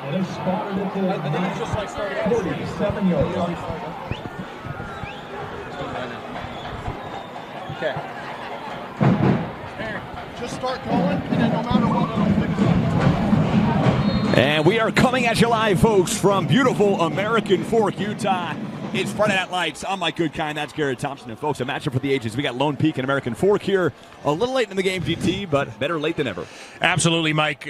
And it's spotted at the 47 yards. Okay. Just start going, and then no matter what, it'll pick us up. And we are coming at you live, folks, from beautiful American Fork, Utah. It's Friday Night Lights. I'm Mike Goodkind. That's Garrett Thompson. And, folks, a matchup for the ages. We got Lone Peak and American Fork here. A little late in the game, GT, but better late than ever. Absolutely, Mike.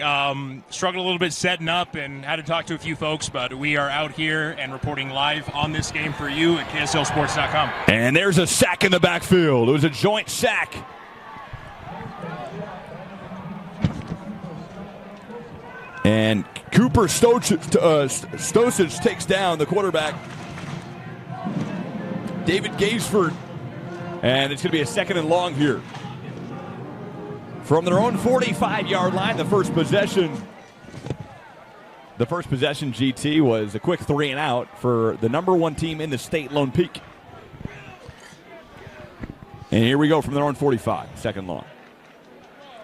Struggled a little bit setting up and had to talk to a few folks, but we are out here and reporting live on this game for you at KSLSports.com. And there's a sack in the backfield. It was a joint sack. And Cooper Stosich takes down the quarterback, David Gaisford. And it's going to be a second and long here. From their own 45-yard line, the first possession, GT, was a quick 3 and out for the number one team in the state, Lone Peak. And here we go from their own 45, second long.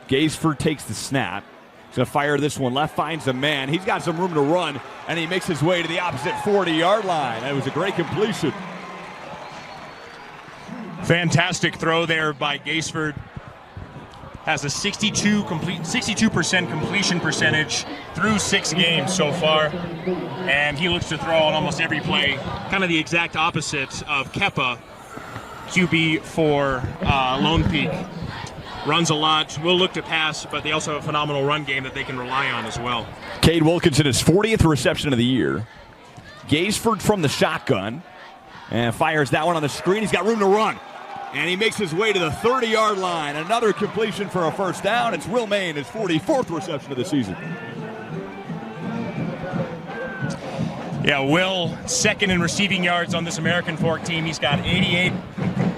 Gaisford takes the snap. He's going to fire this one left, finds a man. He's got some room to run, and he makes his way to the opposite 40-yard line. That was a great completion. Fantastic throw there by Gaisford. Has a 62% completion percentage through 6 games so far. And he looks to throw on almost every play. Kind of the exact opposite of Kepa, QB for Lone Peak. Runs a lot, will look to pass, but they also have a phenomenal run game that they can rely on as well. Cade Wilkinson, his 40th reception of the year. Gaisford from the shotgun and fires that one on the screen. He's got room to run, and he makes his way to the 30-yard line. Another completion for a first down. It's Will Main, his 44th reception of the season. Yeah, Will, second in receiving yards on this American Fork team. He's got 88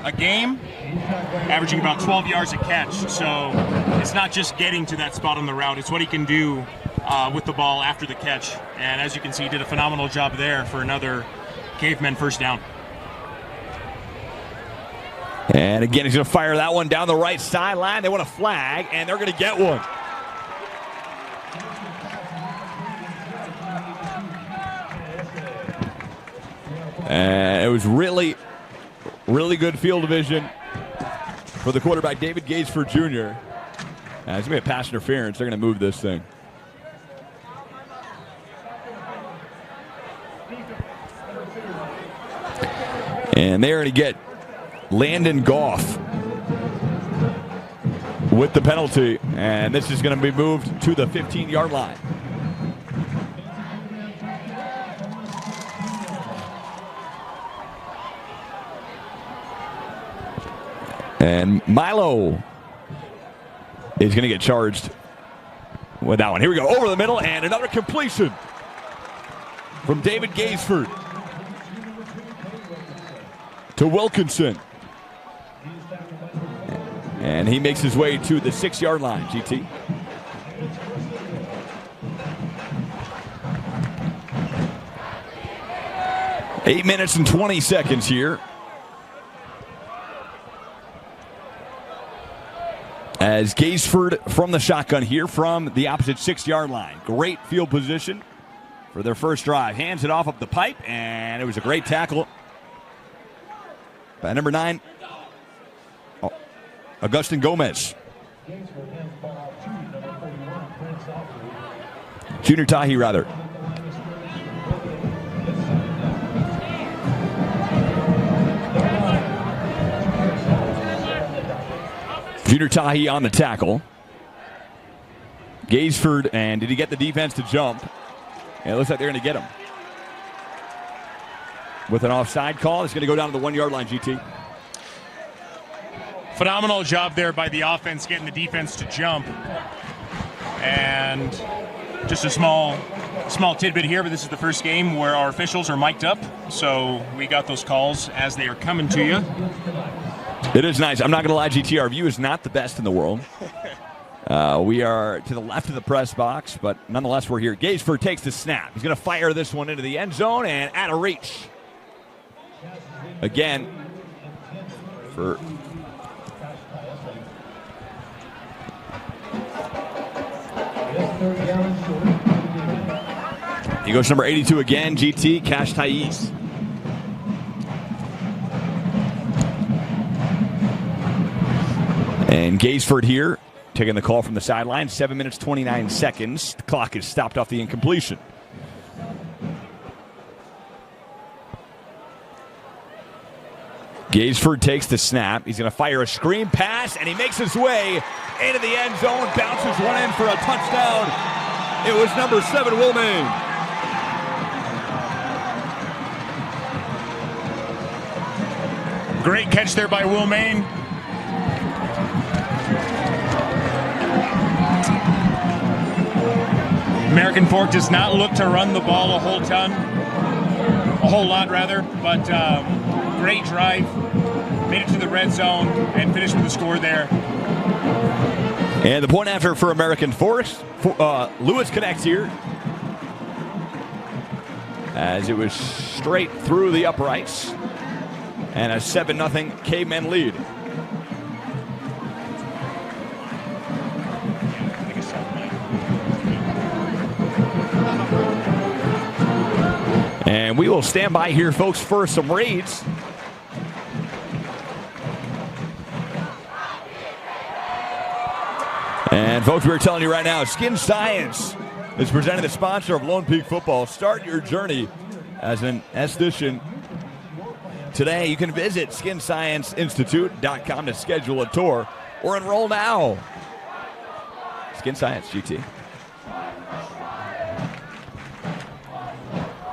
a game, averaging about 12 yards a catch. So it's not just getting to that spot on the route. It's what he can do with the ball after the catch. And as you can see, he did a phenomenal job there for another Cavemen first down. And again, he's going to fire that one down the right sideline. They want a flag, and they're going to get one. It was really good field division for the quarterback, David Gaisford Jr. It's going to be a pass interference. They're going to move this thing. And they're going to get Landon Goff with the penalty. And this is going to be moved to the 15-yard line. And Milo is going to get charged with that one. Here we go, over the middle, and another completion from David Gaisford to Wilkinson. And he makes his way to the 6-yard line, GT. Eight minutes and 20 seconds here. As Gaisford from the shotgun here from the opposite 6-yard line. Great field position for their first drive. Hands it off up the pipe, and it was a great tackle by number 9, Augustin Gomez. Junior Tahi, rather. Junior Tahi on the tackle. Gaisford, and did he get the defense to jump? And it looks like they're going to get him. With an offside call, it's going to go down to the 1-yard line, GT. Phenomenal job there by the offense getting the defense to jump. And just a small tidbit here, but this is the first game where our officials are mic'd up. So we got those calls as they are coming to you. It is nice. I'm not going to lie, GT, our view is not the best in the world. We are to the left of the press box, but nonetheless, we're here. Gaisford takes the snap. He's going to fire this one into the end zone and out of reach. Again, for He goes number 82 again, GT, Cash Thais. And Gaisford here, taking the call from the sideline. 7 minutes, 29 seconds. The clock is stopped off the incompletion. Gaisford takes the snap. He's going to fire a screen pass, and he makes his way into the end zone. Bounces one in for a touchdown. It was number 7, Wilmaine. Great catch there by Wilmaine. American Fork does not look to run the ball a whole lot, but great drive, made it to the red zone, and finished with a score there. And the point after for American Fork, Lewis connects here, as it was straight through the uprights, and a 7-0 Cavemen lead. And we will stand by here, folks, for some reads. And, folks, we're telling you right now, Skin Science is presenting the sponsor of Lone Peak Football. Start your journey as an esthetician today. You can visit SkinScienceInstitute.com to schedule a tour or enroll now. Skin Science, GT.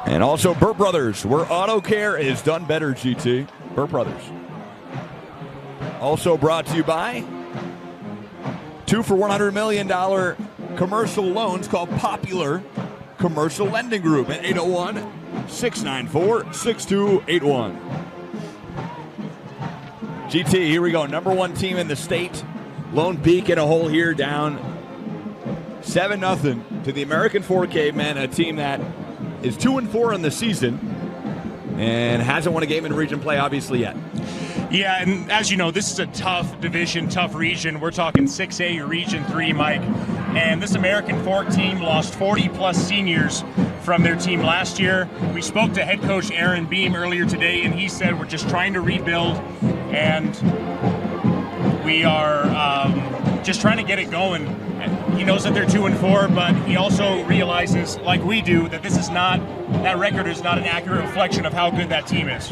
And also Burt Brothers, where auto care is done better, GT. Burt Brothers. Also brought to you by 2 for $100 million commercial loans called Popular Commercial Lending Group at 801-694-6281. GT, here we go. Number 1 team in the state. Lone Peak in a hole here, down 7-0 to the American Fork Cavemen, a team that is 2-4 in the season and hasn't won a game in region play, obviously, yet. Yeah, and as you know, this is a tough division, tough region. We're talking 6A Region 3, Mike. And this American Fork team lost 40-plus seniors from their team last year. We spoke to head coach Aaron Beam earlier today, and he said we're just trying to rebuild, and we are just trying to get it going. He knows that they're 2-4, but he also realizes, like we do, that that record is not an accurate reflection of how good that team is.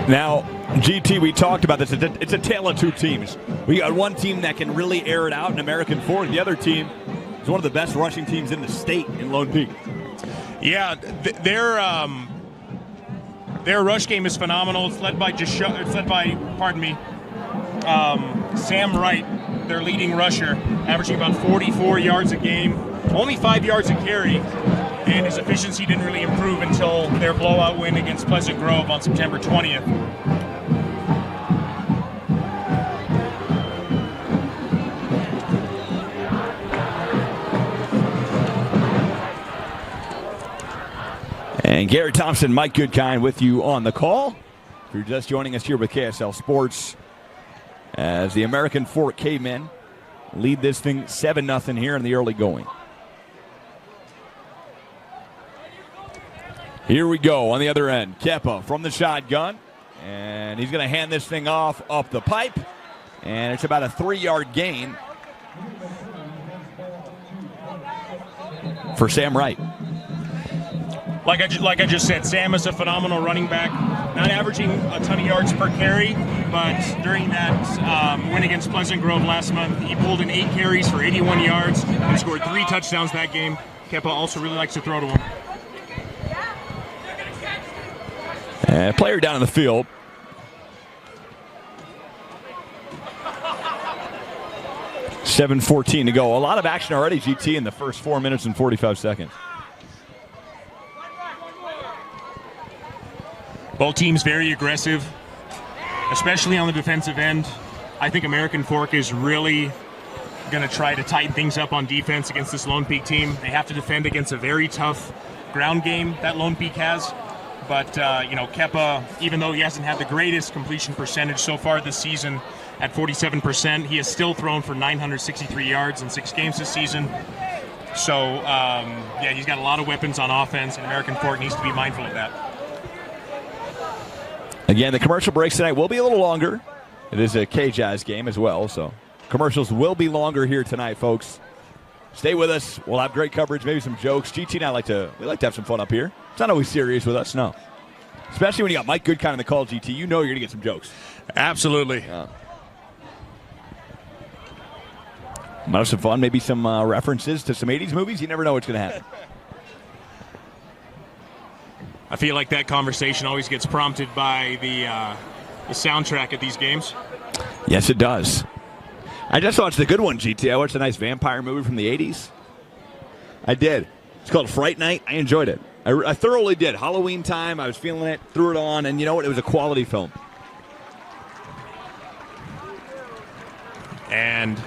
Now, GT, we talked about this. It's a tale of two teams. We got one team that can really air it out in American Fork. The other team is one of the best rushing teams in the state in Lone Peak. Yeah, their rush game is phenomenal. It's led by Sam Wright, their leading rusher, averaging about 44 yards a game, only 5 yards a carry, and his efficiency didn't really improve until their blowout win against Pleasant Grove on September 20th. And Garrett Thompson, Mike Goodkind with you on the call. If you're just joining us here with KSL Sports, as the American Fork Cavemen lead this thing 7-0 here in the early going. Here we go on the other end. Kepa from the shotgun, and he's going to hand this thing off up the pipe, and it's about a 3-yard gain for Sam Wright. Like I just said, Sam is a phenomenal running back, not averaging a ton of yards per carry, but during that win against Pleasant Grove last month, he pulled in 8 carries for 81 yards and scored 3 touchdowns that game. Kepa also really likes to throw to him. And player down in the field. .7:14 to go. A lot of action already, GT, in the first 4 minutes and 45 seconds. Both teams very aggressive, especially on the defensive end. I think American Fork is really going to try to tighten things up on defense against this Lone Peak team. They have to defend against a very tough ground game that Lone Peak has. But, Kepa, even though he hasn't had the greatest completion percentage so far this season at 47%, he has still thrown for 963 yards in 6 games this season. So, he's got a lot of weapons on offense, and American Fork needs to be mindful of that. Again, the commercial breaks tonight will be a little longer. It is a K-Jazz game as well, so commercials will be longer here tonight, folks. Stay with us. We'll have great coverage, maybe some jokes. GT and I like to have some fun up here. It's not always serious with us, no. Especially when you got Mike Goodkind on the call, GT. You know you're going to get some jokes. Absolutely. Might have some fun, maybe some references to some 80s movies. You never know what's going to happen. I feel like that conversation always gets prompted by the soundtrack at these games. Yes, it does. I just watched a good one, GT. I watched a nice vampire movie from the 80s. I did. It's called Fright Night. I enjoyed it. I thoroughly did. Halloween time, I was feeling it, threw it on, and you know what? It was a quality film. And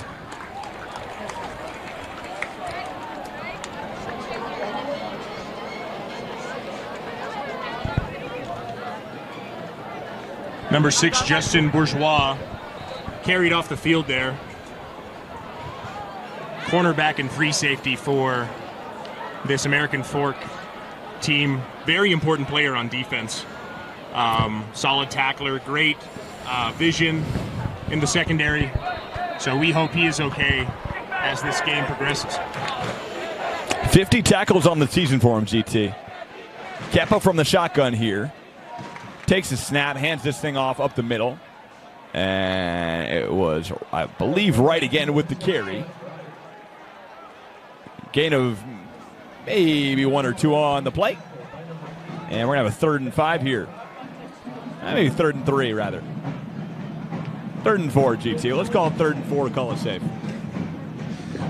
number 6, Justin Bourgeois, carried off the field there. Cornerback and free safety for this American Fork team. Very important player on defense. Solid tackler, great vision in the secondary. So we hope he is okay as this game progresses. 50 tackles on the season for him, GT. Kepa from the shotgun here. Takes a snap, hands this thing off up the middle. And it was, I believe, right again with the carry. Gain of maybe 1 or 2 on the play. And we're going to have a 3rd and 5 here. Maybe 3rd and 3, rather. 3rd and 4, GT. Let's call it 3rd and 4 to call it safe.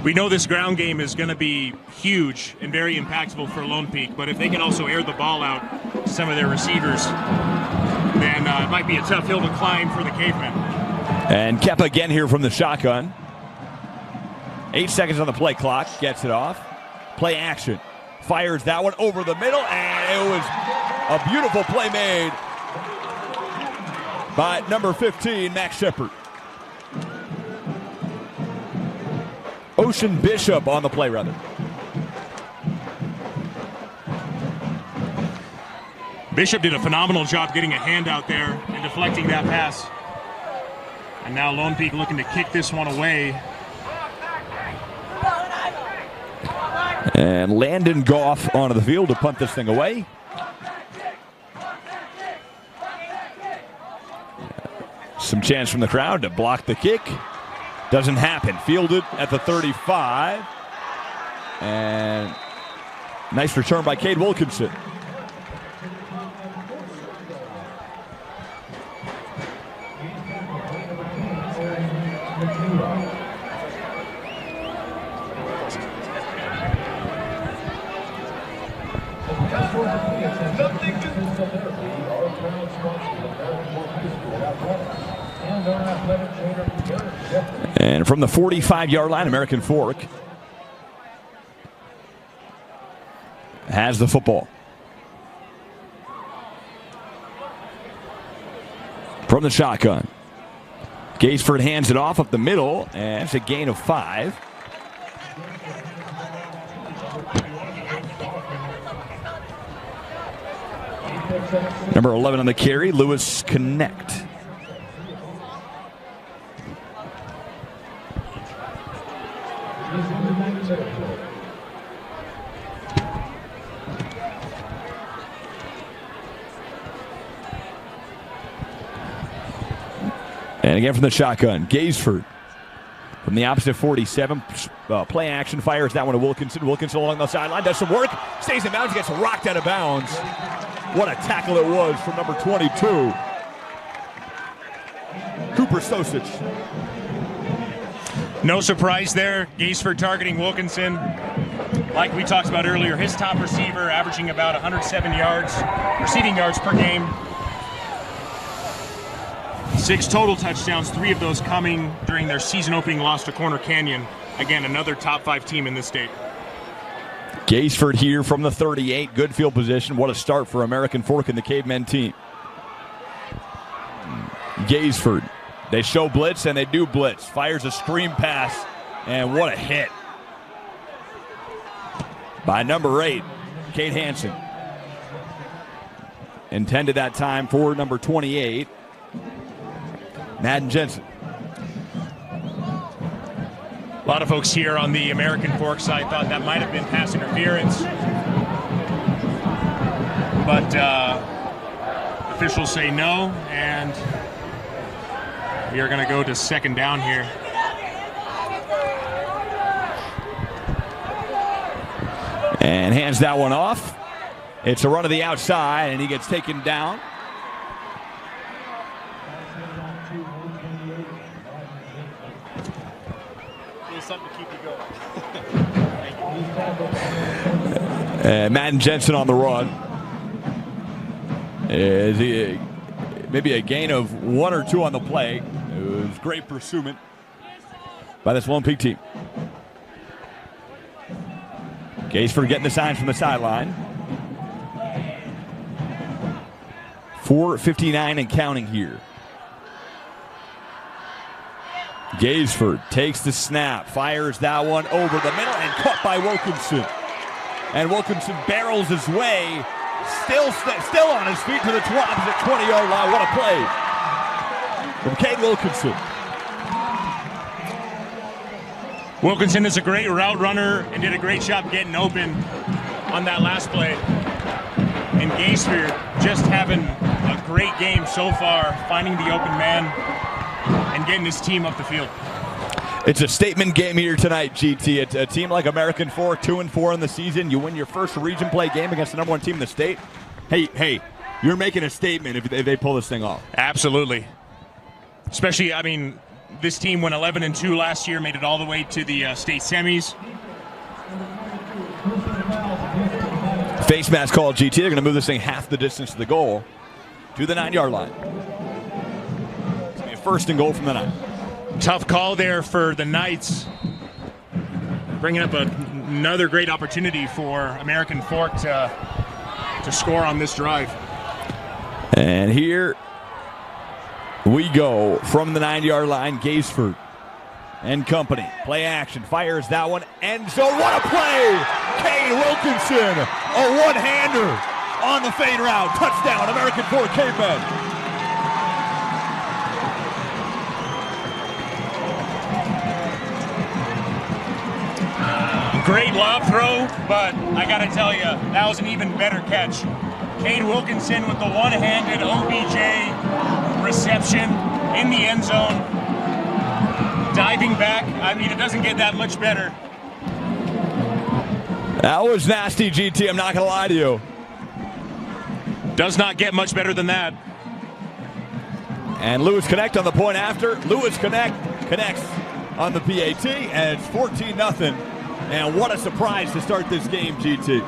We know this ground game is going to be huge and very impactful for Lone Peak, but if they can also air the ball out to some of their receivers, then it might be a tough hill to climb for the Cavemen. And Kepa again here from the shotgun. 8 seconds on the play clock. Gets it off. Play action. Fires that one over the middle, and it was a beautiful play made by number 15, Max Shepard. Ocean Bishop on the play, rather. Bishop did a phenomenal job getting a hand out there and deflecting that pass. And now Lone Peak looking to kick this one away. And Landon Goff onto the field to punt this thing away. Some chance from the crowd to block the kick. Doesn't happen. Fielded at the 35. And nice return by Cade Wilkinson. And from the 45-yard line, American Fork has the football. From the shotgun. Gaisford hands it off up the middle, and it's a gain of 5. Number 11 on the carry, Lewis Connect. And again from the shotgun, Gaisford from the opposite 47. Play action, fires that one to Wilkinson. Wilkinson along the sideline, does some work, stays in bounds, gets rocked out of bounds. What a tackle it was from number 22, Cooper Sosich. No surprise there. Gaisford targeting Wilkinson. Like we talked about earlier, his top receiver averaging about 107 yards, receiving yards per game. 6 total touchdowns, 3 of those coming during their season opening loss to Corner Canyon. Again, another top 5 team in this state. Gaisford here from the 38. Good field position. What a start for American Fork and the Cavemen team. Gaisford. They show blitz and they do blitz. Fires a screen pass. And what a hit. by number 8, Kate Hansen. Intended that time for number 28, Madden Jensen. A lot of folks here on the American Fork side thought that might have been pass interference. But officials say no, and we are going to go to second down here. And hands that one off. It's a run to the outside, and he gets taken down. Something to keep you going. Madden Jensen on the run. Maybe a gain of 1 or 2 on the play. It was great pursuit by this Lone Peak team. Gaisford getting the signs from the sideline. 4:59 and counting here. Gaisford takes the snap, fires that one over the middle, and caught by Wilkinson. And Wilkinson barrels his way, still on his feet to the opposite 20-yard line. What a play from Cade Wilkinson. Wilkinson is a great route runner and did a great job getting open on that last play. And Gaisford just having a great game so far, finding the open man and getting his team up the field. It's a statement game here tonight, GT. It's a team like American Fork, 2-4 in the season. You win your first region play game against the number 1 team in the state. Hey, you're making a statement if they pull this thing off. Absolutely. Especially, I mean, this team went 11-2 last year, made it all the way to the state semis. Face mask call, GT. They're going to move this thing half the distance to the goal, to the 9-yard line. It's going to be a 1st and goal from the 9. Tough call there for the Knights. Bringing up another great opportunity for American Fork to score on this drive. And here we go from the 9-yard line. Gaisford and company. Play action. Fires that one. End zone. What a play! Kane Wilkinson. A one-hander on the fade route. Touchdown. American Fork Cavemen. Great lob throw, but I got to tell you, that was an even better catch. Cade Wilkinson with the one-handed OBJ reception in the end zone. Diving back, I mean, it doesn't get that much better. That was nasty, GT. I'm not going to lie to you. Does not get much better than that. And Lewis Connect on the point after. Lewis connects on the PAT, and it's 14-0. And what a surprise to start this game, GT.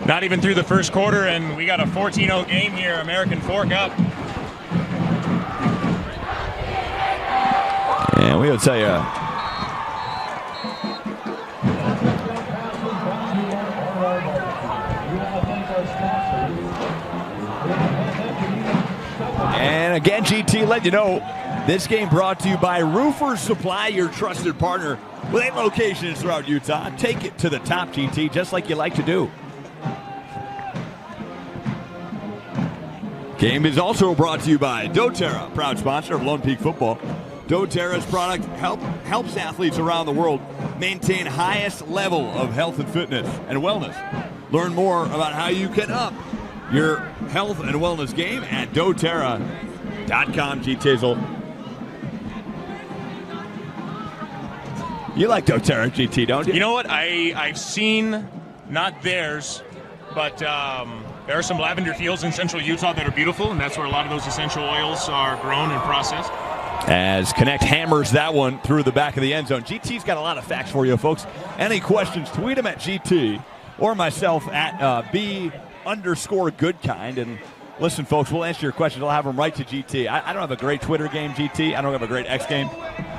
Not even through the first quarter, and we got a 14-0 game here. American Fork up. And we'll tell you. And again, GT, let you know, this game brought to you by Roofers Supply, your trusted partner with 8 locations throughout Utah. Take it to the top, GT, just like you like to do. Game is also brought to you by doTERRA, proud sponsor of Lone Peak football. doTERRA's product helps athletes around the world maintain highest level of health and fitness and wellness. Learn more about how you can up your health and wellness game at doTERRA.com, GT. You like doTERRA, GT, don't you? You know what? I've seen, not theirs, but there are some lavender fields in central Utah that are beautiful, and that's where a lot of those essential oils are grown and processed. As Connect hammers that one through the back of the end zone. GT's got a lot of facts for you, folks. Any questions, tweet them at GT or myself at B_goodkind. And listen, folks, we'll answer your questions. I'll have them right to GT. I don't have a great Twitter game, GT. I don't have a great X game.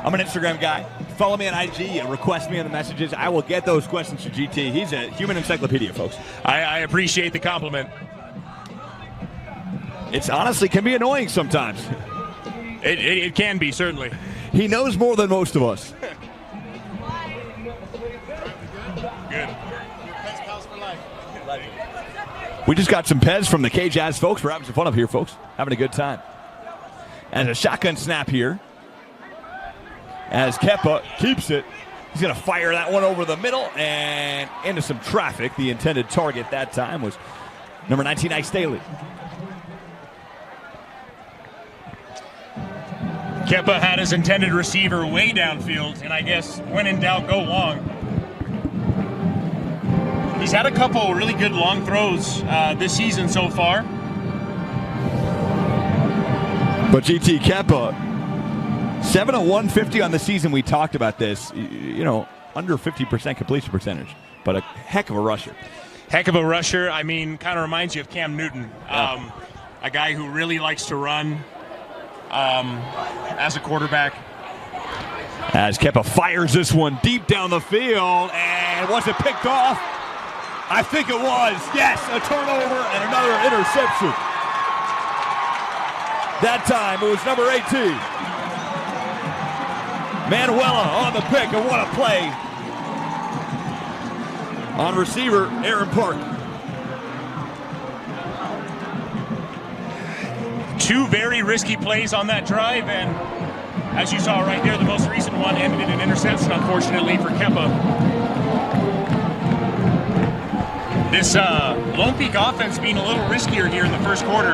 I'm an Instagram guy. Follow me on IG and request me on the messages. I will get those questions to GT. He's a human encyclopedia, folks. I appreciate the compliment. It's honestly can be annoying sometimes. It can be, certainly. He knows more than most of us. We just got some Pez from the K-Jazz folks. We're having some fun up here, folks. Having a good time. And a shotgun snap here. As Kepa keeps it. He's going to fire that one over the middle and into some traffic. The intended target that time was number 19, Ike Staley. Kepa had his intended receiver way downfield, and I guess when in doubt, go long. He's had a couple really good long throws this season so far. But GT Kepa, 7 of 150 on the season. We talked about this. You know, under 50% completion percentage, but a heck of a rusher. Heck of a rusher. I mean, kind of reminds you of Cam Newton, a guy who really likes to run as a quarterback. As Kepa fires this one deep down the field, and was it picked off? I think it was. Yes, a turnover and another interception. That time it was number 18. Manuela on the pick, and what a play. On receiver, Aaron Park. Two very risky plays on that drive, and as you saw right there, the most recent one ended in an interception, unfortunately, for Kepa. This Lone Peak offense being a little riskier here in the first quarter.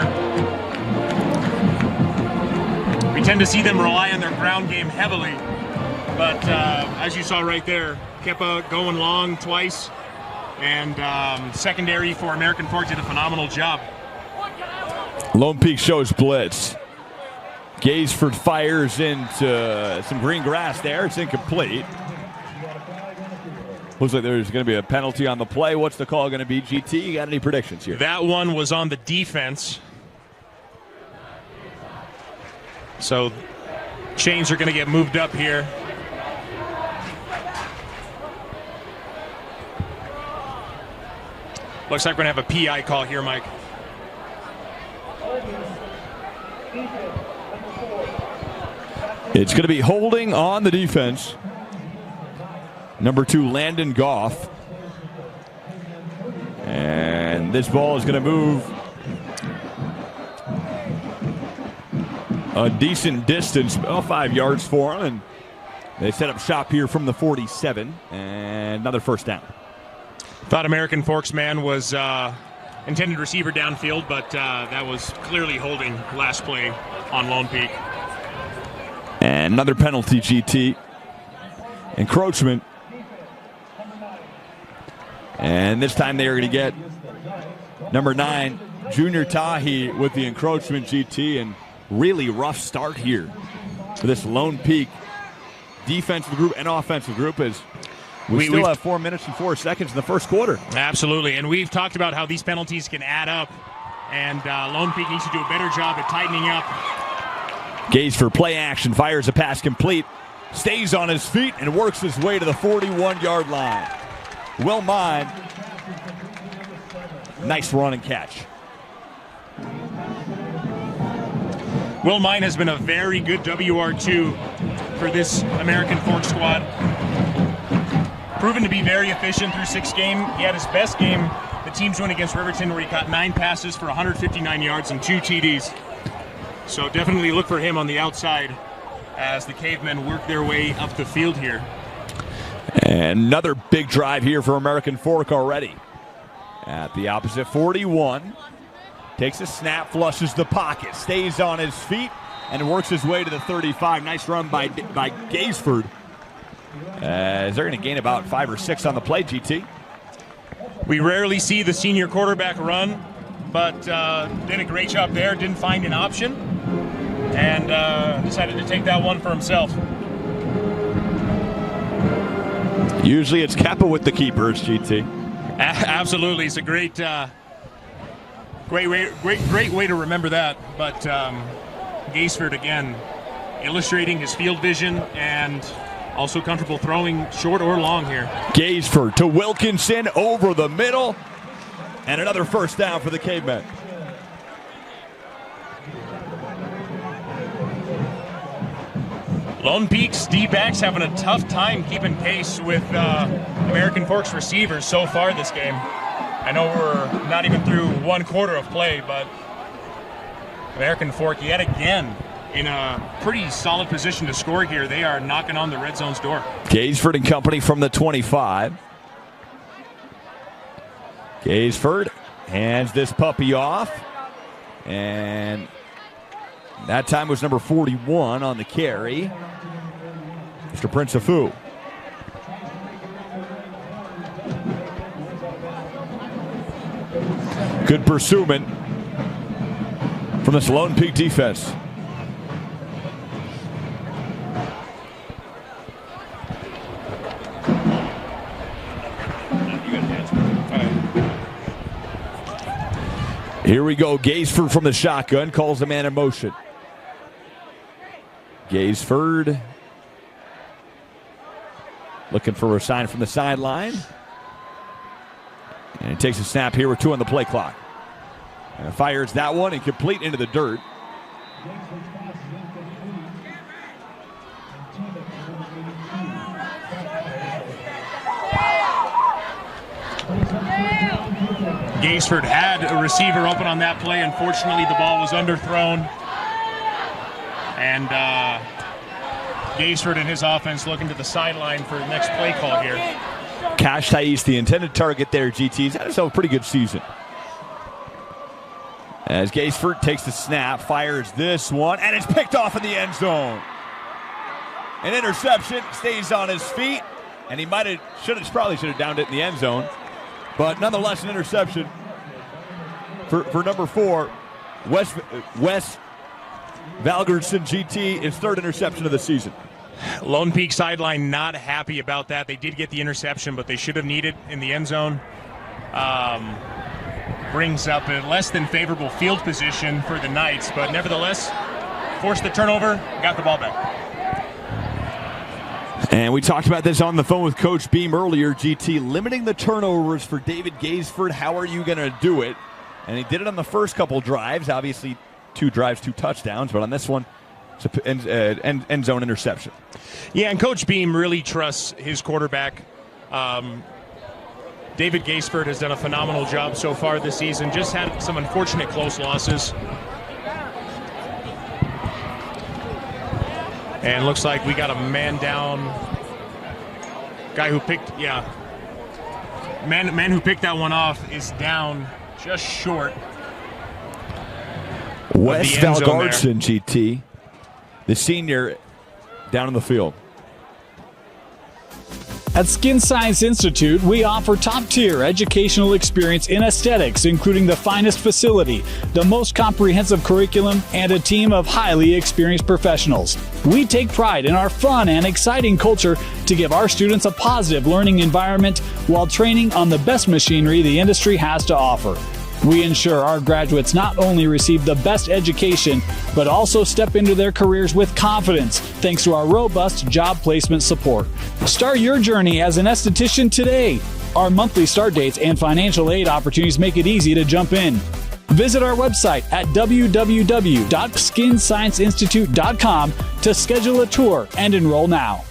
We tend to see them rely on their ground game heavily, but as you saw right there, Kepa going long twice, and secondary for American Fork did a phenomenal job. Lone Peak shows blitz. Gaisford fires into some green grass there. It's incomplete. Looks like there's going to be a penalty on the play. What's the call going to be, GT? You got any predictions here? That one was on the defense. So chains are going to get moved up here. Looks like we're going to have a PI call here, Mike. It's going to be holding on the defense. Number 2, Landon Goff. And this ball is going to move a decent distance, about 5 yards for him. And they set up shop here from the 47. And another first down. Thought American Forks man was intended receiver downfield, but that was clearly holding last play on Lone Peak. And another penalty, GT. Encroachment. And this time they are going to get number 9, Junior Tahi, with the encroachment, GT. And really rough start here for this Lone Peak defensive group and offensive group, as we still have 4 minutes and 4 seconds in the first quarter. Absolutely, and we've talked about how these penalties can add up, and Lone Peak needs to do a better job at tightening up. Gaze for play action, fires a pass complete, stays on his feet, and works his way to the 41-yard line. Well mined. Nice run and catch. Will Mine has been a very good WR2 for this American Fork squad. Proven to be very efficient through 6 games. He had his best game, the team's win against Riverton, where he caught 9 passes for 159 yards and 2 TDs. So definitely look for him on the outside as the Cavemen work their way up the field here. And another big drive here for American Fork already. At the opposite 41. Takes a snap, flushes the pocket, stays on his feet, and works his way to the 35. Nice run by Gaisford. They're going to gain about 5 or 6 on the play, GT. We rarely see the senior quarterback run, but did a great job there. Didn't find an option, and decided to take that one for himself. Usually it's Kepa with the keepers, GT. Absolutely. It's a great way to remember that. But Gaisford, again, illustrating his field vision and also comfortable throwing short or long here. Gaisford to Wilkinson over the middle. And another first down for the Cavemen. Lone Peak's D-backs having a tough time keeping pace with American Forks receivers so far this game. I know we're not even through one quarter of play, but American Fork yet again in a pretty solid position to score here. They are knocking on the red zone's door. Gaisford and company from the 25. Gaisford hands this puppy off, and that time was number 41 on the carry, Mr. Prince Afu. Good pursuit from this Lone Peak defense. Here we go. Gaisford from the shotgun calls the man in motion. Gaisford looking for a sign from the sideline. And he takes a snap here with 2 on the play clock. And fires that one incomplete into the dirt. Gaisford had a receiver open on that play. Unfortunately, the ball was underthrown. And Gaisford and his offense looking to the sideline for the next play call here. Cash Thais, the intended target there, GT. He's had himself a pretty good season. As Gaisford takes the snap, fires this one, and it's picked off in the end zone. An interception, stays on his feet, and he probably should have downed it in the end zone. But nonetheless, an interception for number 4, Wes Valgerson, GT, his 3rd interception of the season. Lone Peak sideline not happy about that. They did get the interception, but they should have needed in the end zone. Brings up a less than favorable field position for the Knights, but nevertheless, forced the turnover, got the ball back. And we talked about this on the phone with Coach Beam earlier, GT, limiting the turnovers for David Gaisford. How are you going to do it? And he did it on the first couple drives. Obviously, 2 drives, 2 touchdowns. But on this one, it's an end zone interception. Yeah, and Coach Beam really trusts his quarterback. David Gaisford has done a phenomenal job so far this season. Just had some unfortunate close losses. And looks like we got a man down. Guy who picked, man who picked that one off is down just short. Wes Valgarson, GT, the senior, down in the field. At Skin Science Institute, we offer top-tier educational experience in aesthetics, including the finest facility, the most comprehensive curriculum, and a team of highly experienced professionals. We take pride in our fun and exciting culture to give our students a positive learning environment while training on the best machinery the industry has to offer. We ensure our graduates not only receive the best education, but also step into their careers with confidence thanks to our robust job placement support. Start your journey as an esthetician today. Our monthly start dates and financial aid opportunities make it easy to jump in. Visit our website at www.skinscienceinstitute.com to schedule a tour and enroll now.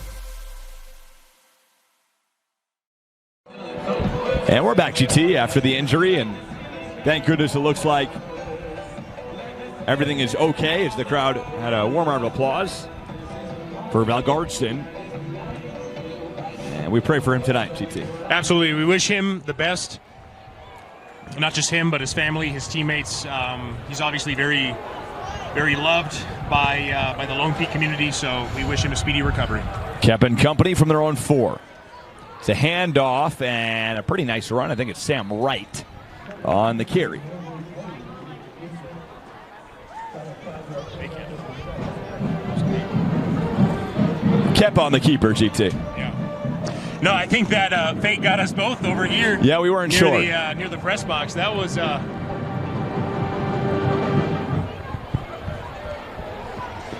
And we're back, GT, after the injury, and thank goodness it looks like everything is okay as the crowd had a warm round of applause for Valgarson. And we pray for him tonight, GT. Absolutely. We wish him the best. Not just him, but his family, his teammates. He's obviously very, very loved by the Lone Peak community, so we wish him a speedy recovery. Kep and company from their own 4. It's a handoff and a pretty nice run. I think it's Sam Wright on the carry. Kep on the keeper, GT. Yeah. No, I think that fate got us both over here. Yeah, we weren't sure. Near the press box. That was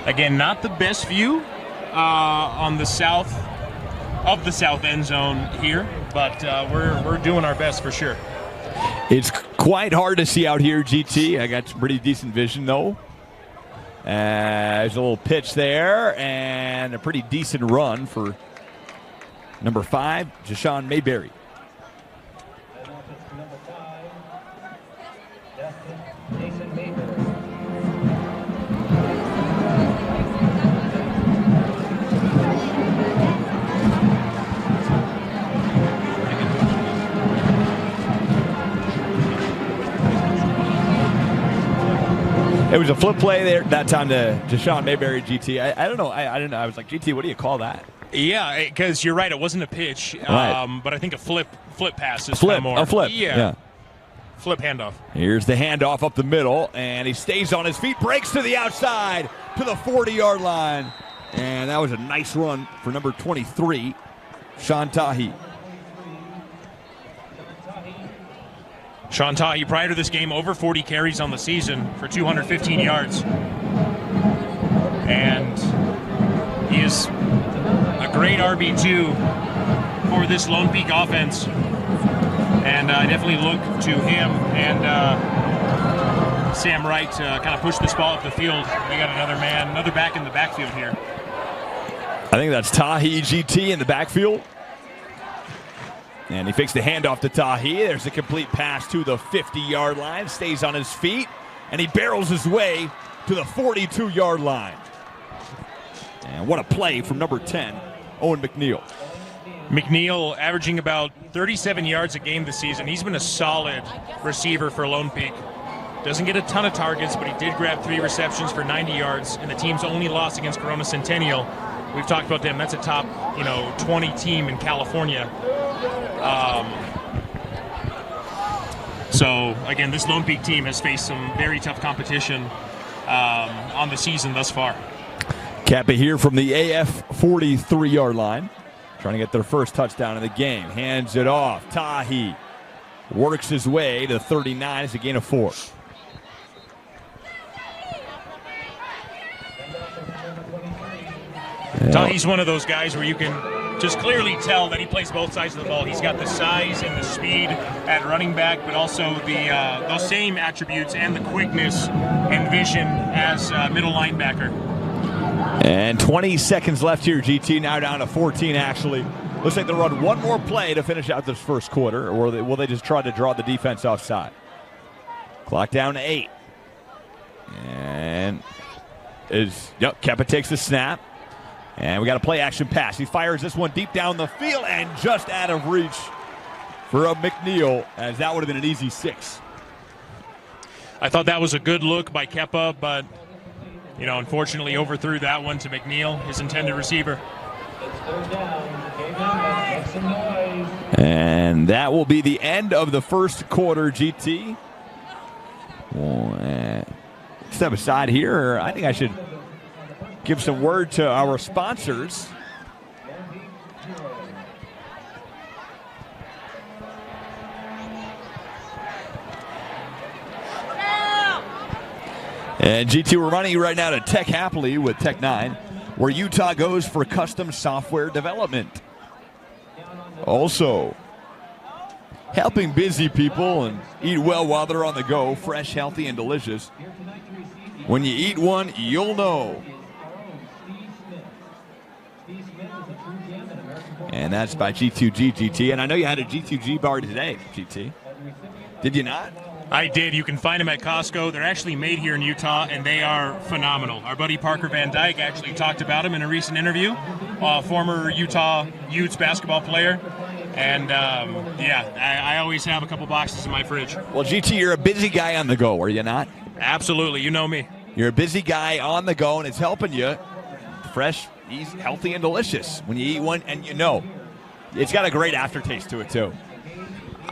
again not the best view on the south end zone here, but we're doing our best for sure. It's quite hard to see out here, GT. I got some pretty decent vision, though. There's a little pitch there and a pretty decent run for number 5, Jashawn Mayberry. It was a flip play there that time to Sean Mayberry, GT. I don't know. I don't know. I was like, GT, what do you call that? Yeah, because you're right. It wasn't a pitch, Right. but I think a flip pass is Flip, more. a flip. Yeah. Flip handoff. Here's the handoff up the middle, and he stays on his feet, breaks to the outside to the 40-yard line. And that was a nice run for number 23, Sean Tahi. Sean Tahi, prior to this game, over 40 carries on the season for 215 yards. And he is a great RB2 for this Lone Peak offense. And I definitely look to him and Sam Wright to kind of push this ball up the field. We got another back in the backfield here. I think that's Tahi GT in the backfield. And he fakes the handoff to Tahi. There's a complete pass to the 50-yard line. Stays on his feet. And he barrels his way to the 42-yard line. And what a play from number 10, Owen McNeil. McNeil averaging about 37 yards a game this season. He's been a solid receiver for Lone Peak. Doesn't get a ton of targets, but he did grab 3 receptions for 90 yards in the team's only loss against Corona Centennial. We've talked about them. That's a top, 20 team in California. So, again, this Lone Peak team has faced some very tough competition on the season thus far. Kappa here from the AF 43-yard line. Trying to get their first touchdown in the game. Hands it off. Tahi works his way to 39 as a gain of 4. Tahi's one of those guys where you can just clearly tell that he plays both sides of the ball. He's got the size and the speed at running back, but also the those same attributes and the quickness and vision as middle linebacker. And 20 seconds left here, GT. Now down to 14, actually. Looks like they'll run one more play to finish out this first quarter, or will they just try to draw the defense offside? Clock down to 8. And Keppa takes the snap. And we got a play-action pass. He fires this one deep down the field and just out of reach for a McNeil, as that would have been an easy 6. I thought that was a good look by Keppa, but unfortunately overthrew that one to McNeil, his intended receiver. And that will be the end of the first quarter, GT. Step aside here. I think I should give some word to our sponsors. And GT, we're running you right now to Tech Happily with Tech 9, where Utah goes for custom software development. Also, helping busy people and eat well while they're on the go, fresh, healthy, and delicious. When you eat one, you'll know. And that's by G2G, GT. And I know you had a G2G bar today, GT. Did you not? I did. You can find them at Costco. They're actually made here in Utah, and they are phenomenal. Our buddy Parker Van Dyke actually talked about them in a recent interview. Former Utah Utes basketball player. And, I always have a couple boxes in my fridge. Well, GT, you're a busy guy on the go, are you not? Absolutely. You know me. You're a busy guy on the go, and it's helping you. Fresh, easy, healthy, and delicious. When you eat one, and it's got a great aftertaste to it, too.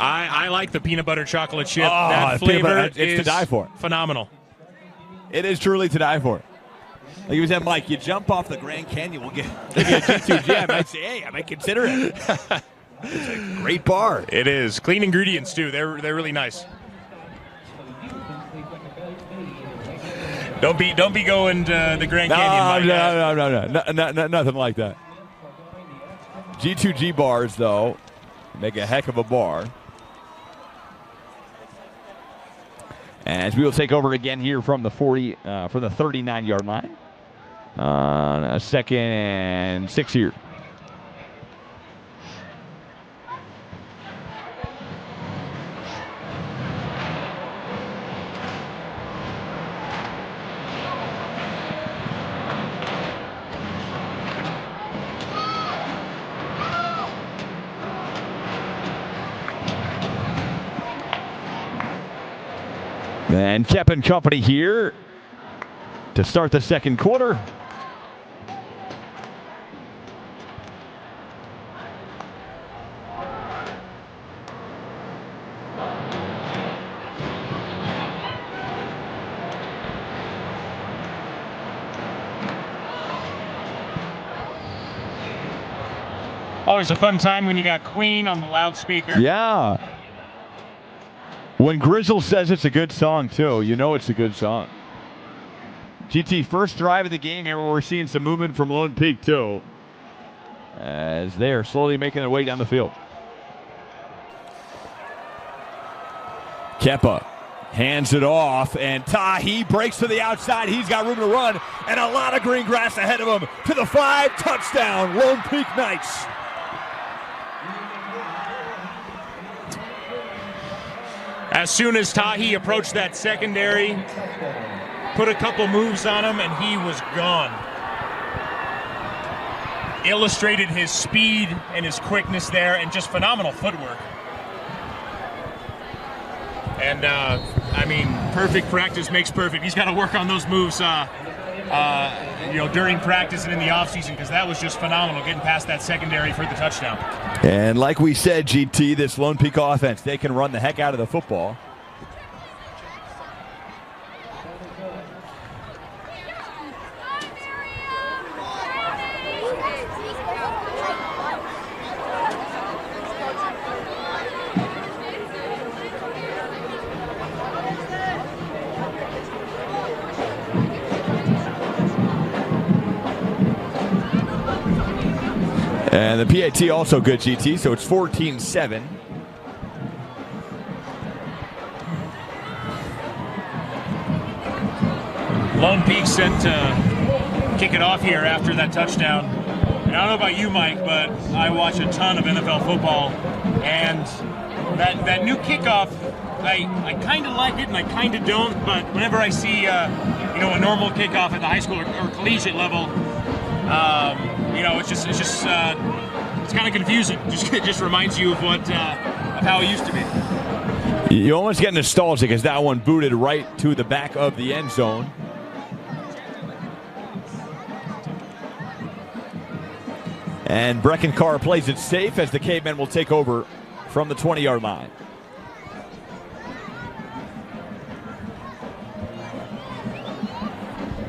I like the peanut butter chocolate chip. Oh, that flavor it's to die for. Phenomenal. It is truly to die for. Like you said, Mike, you jump off the Grand Canyon, we'll give you a G2G. I might say, hey, I might consider it. It's a great bar. It is. Clean ingredients, too. They're really nice. Don't be going to the Grand Canyon. No, nothing like that. G2G bars, though, make a heck of a bar. As we will take over again here from the 39-yard line. A 2nd and 6 here. And Kep and company here to start the second quarter. Always a fun time when you got Queen on the loudspeaker. Yeah. When Grizzle says it's a good song, too, you know it's a good song. GT, first drive of the game here where we're seeing some movement from Lone Peak, too, as they are slowly making their way down the field. Kepa hands it off, and Tahi breaks to the outside. He's got room to run, and a lot of green grass ahead of him to the 5. Touchdown, Lone Peak Knights. As soon as Tahi approached that secondary, put a couple moves on him, and he was gone. Illustrated his speed and his quickness there, and just phenomenal footwork. And, I mean, perfect practice makes perfect. He's got to work on those moves, during practice and in the offseason, because that was just phenomenal, getting past that secondary for the touchdown. And like we said, GT, this Lone Peak offense, they can run the heck out of the football. And the PAT also good, GT, so it's 14-7. Lone Peak set to kick it off here after that touchdown. And I don't know about you, Mike, but I watch a ton of NFL football, and that new kickoff, I kind of like it and I kind of don't, but whenever I see a normal kickoff at the high school or collegiate level, it's kind of confusing. It just reminds you of of how it used to be. You almost get nostalgic as that one booted right to the back of the end zone. And Breckencar plays it safe as the Cavemen will take over from the 20-yard line.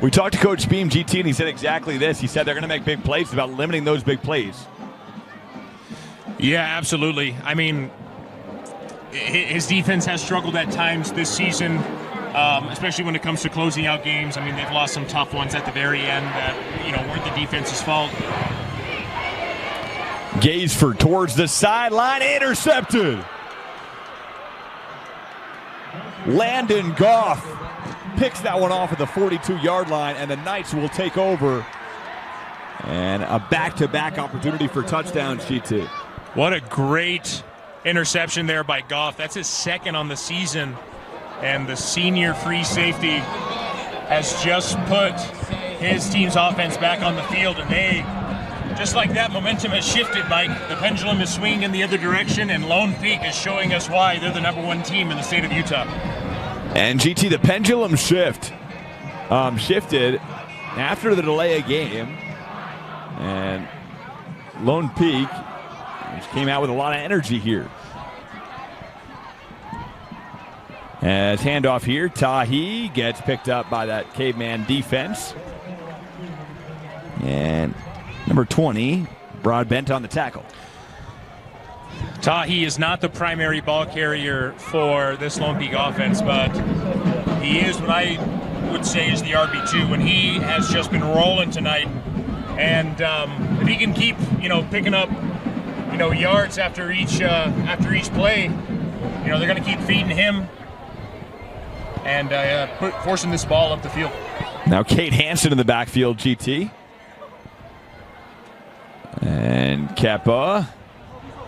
We talked to Coach Beam, GT, and he said exactly this. He said they're going to make big plays. It's about limiting those big plays. Yeah, absolutely. I mean, his defense has struggled at times this season, especially when it comes to closing out games. I mean, they've lost some tough ones at the very end that, weren't the defense's fault. Gaisford towards the sideline, intercepted. Landon Goff picks that one off at the 42-yard line, and the Knights will take over. And a back-to-back opportunity for touchdowns, GT. What a great interception there by Goff. That's his second on the season. And the senior free safety has just put his team's offense back on the field. And they, just like that, momentum has shifted, Mike. The pendulum is swinging in the other direction, and Lone Peak is showing us why they're the #1 team in the state of Utah. And GT, the pendulum shifted after the delay of game. And Lone Peak came out with a lot of energy here. As handoff here, Tahi gets picked up by that Caveman defense. And number 20, Broadbent on the tackle. Tahi is not the primary ball carrier for this Lone Peak offense, but he is what I would say is the RB2 when he has just been rolling tonight. And if he can keep, picking up, yards after each play, they're going to keep feeding him and forcing this ball up the field. Now Kate Hansen in the backfield, GT. And Kepa,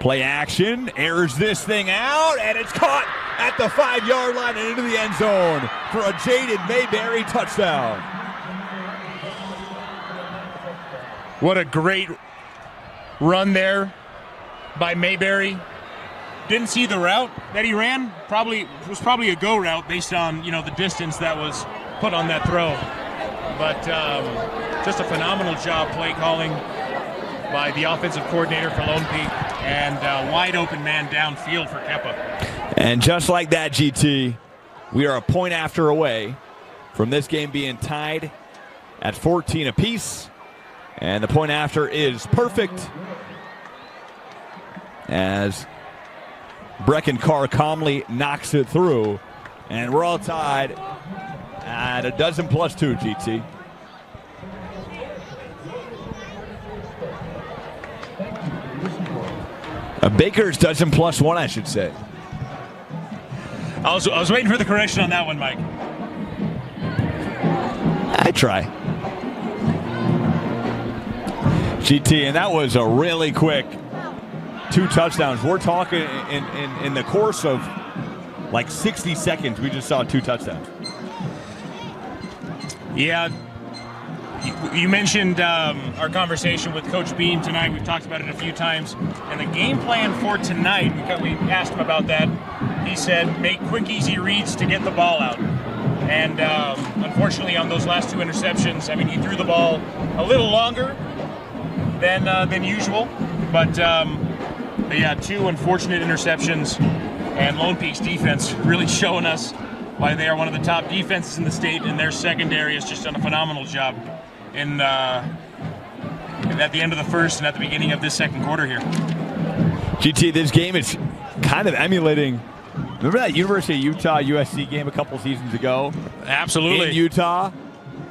play action, airs this thing out, and it's caught at the 5-yard line and into the end zone for a Jaden Mayberry touchdown. What a great run there by Mayberry. Didn't see the route that he ran. It was probably a go route based on, the distance that was put on that throw. but just a phenomenal job play calling by the offensive coordinator for Lone Peak, and wide open man downfield for Kepa. And just like that, GT, we are a point after away from this game being tied at 14 apiece. And the point after is perfect as Brecken Carr calmly knocks it through. And we're all tied at a dozen plus 2, GT. A Baker's dozen plus 1, I should say. I was waiting for the correction on that one, Mike. I try. GT, and that was a really quick 2 touchdowns. We're talking in the course of like 60 seconds, we just saw 2 touchdowns. Yeah. You mentioned our conversation with Coach Bean tonight. We've talked about it a few times. And the game plan for tonight, we asked him about that. He said, make quick, easy reads to get the ball out. And unfortunately, on those last 2 interceptions, I mean, he threw the ball a little longer than usual. But yeah, 2 unfortunate interceptions. And Lone Peak's defense really showing us why they are one of the top defenses in the state, and their secondary has just done a phenomenal job at the end of the first and at the beginning of this second quarter here. GT, this game is kind of emulating, remember that University of Utah USC game a couple seasons ago? Absolutely. In Utah,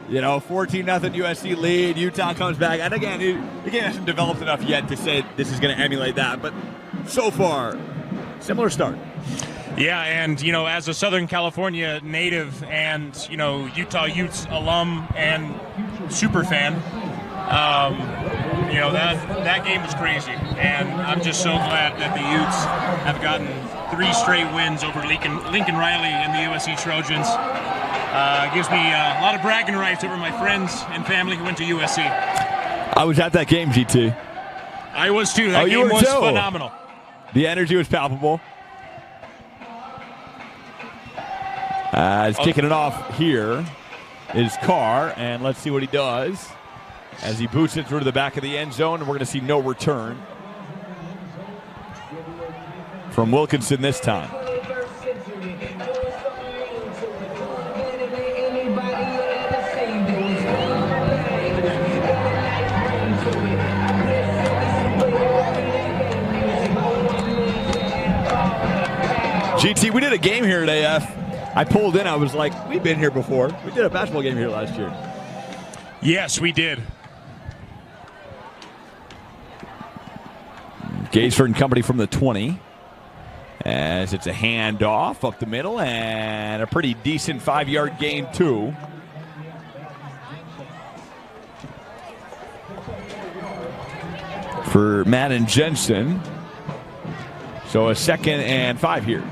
14-0 USC lead. Utah comes back, and again, the game hasn't developed enough yet to say this is going to emulate that, but so far, similar start. Yeah, and as a Southern California native and Utah Utes alum and super fan, that game was crazy, and I'm just so glad that the Utes have gotten 3 straight wins over Lincoln Riley and the USC Trojans. Gives me a lot of bragging rights over my friends and family who went to USC. I was at that game, GT. I was too. That game was phenomenal. The energy was palpable. He's kicking it off here is Carr, and let's see what he does as he boots it through to the back of the end zone, and we're going to see no return from Wilkinson this time. GT, we did a game here at AF. I pulled in, I was like, we've been here before. We did a basketball game here last year. Yes, we did. Gaisford and company from the 20. As it's a handoff up the middle and a pretty decent 5-yard gain too. For Madden Jensen. So a 2nd and 5 here.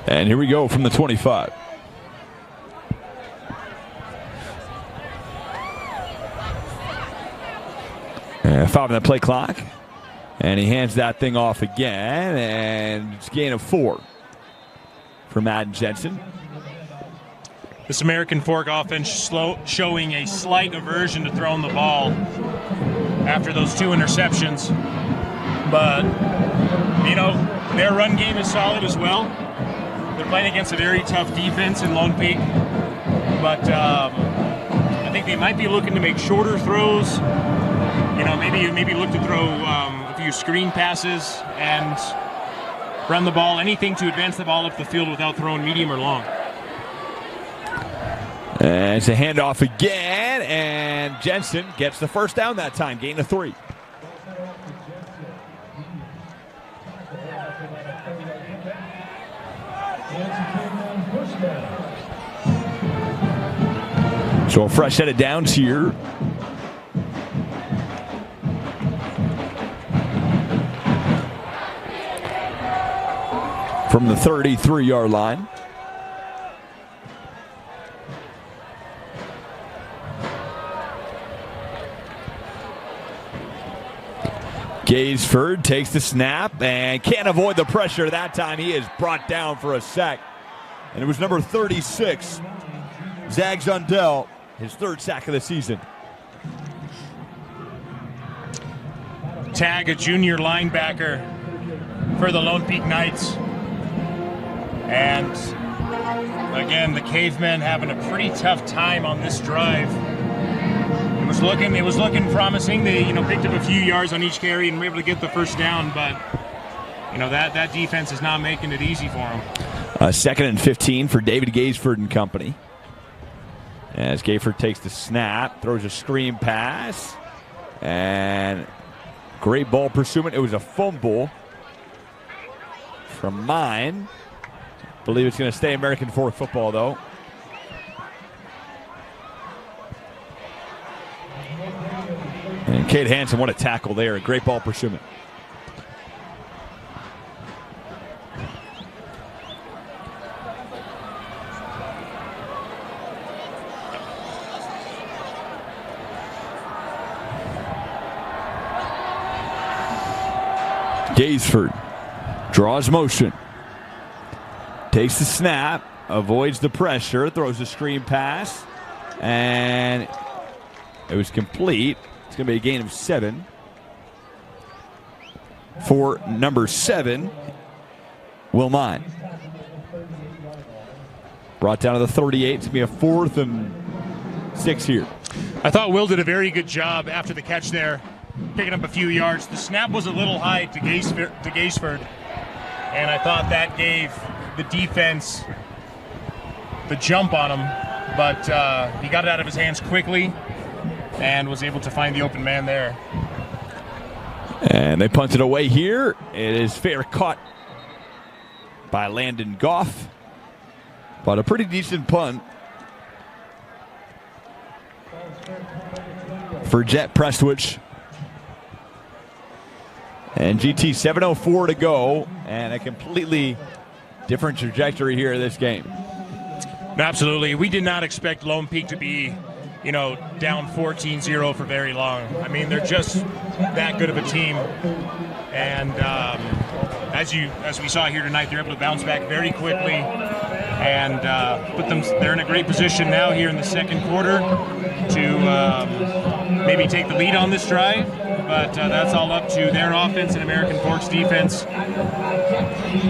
And here we go from the 25. And 5 on the play clock. And he hands that thing off again. And it's a gain of 4 for Madden Jensen. This American Fork offense showing a slight aversion to throwing the ball after those 2 interceptions. But, their run game is solid as well. They're playing against a very tough defense in Lone Peak, but I think they might be looking to make shorter throws. Maybe look to throw a few screen passes and run the ball, anything to advance the ball up the field without throwing medium or long. And it's a handoff again, and Jensen gets the first down that time, gain of 3. So a fresh set of downs here. From the 33-yard line. Gaisford takes the snap and can't avoid the pressure. That time he is brought down for a sack. And it was number 36, Zag Zundel, his third sack of the season. Tag, a junior linebacker for the Lone Peak Knights. And again, the Cavemen having a pretty tough time on this drive. It was looking promising. They, picked up a few yards on each carry and were able to get the first down, but that defense is not making it easy for them. 2nd and 15 for David Gaisford and company. As Gaisford takes the snap, throws a screen pass, and great ball pursuit. It was a fumble from Mine. Believe it's going to stay American Fork football, though. And Cade Hansen, what a tackle there. A great ball pursuit. Gaisford draws motion. Takes the snap, avoids the pressure, throws a screen pass, and it was complete. It's going to be a gain of 7 for number 7, Will Mine. Brought down to the 38. It's going to be a 4th and 6 here. I thought Will did a very good job after the catch there, picking up a few yards. The snap was a little high to Gaisford, and I thought that gave the defense the jump on him, but he got it out of his hands quickly and was able to find the open man there. And they punt it away here. It is fair caught by Landon Goff, but a pretty decent punt for Jet Prestwich. And GT 7:04 to go, and a completely different trajectory here in this game. Absolutely. We did not expect Lone Peak to be, down 14-0 for very long. I mean, they're just that good of a team. And as we saw here tonight, they're able to bounce back very quickly and they're in a great position now here in the second quarter to maybe take the lead on this drive. But that's all up to their offense and American Fork's defense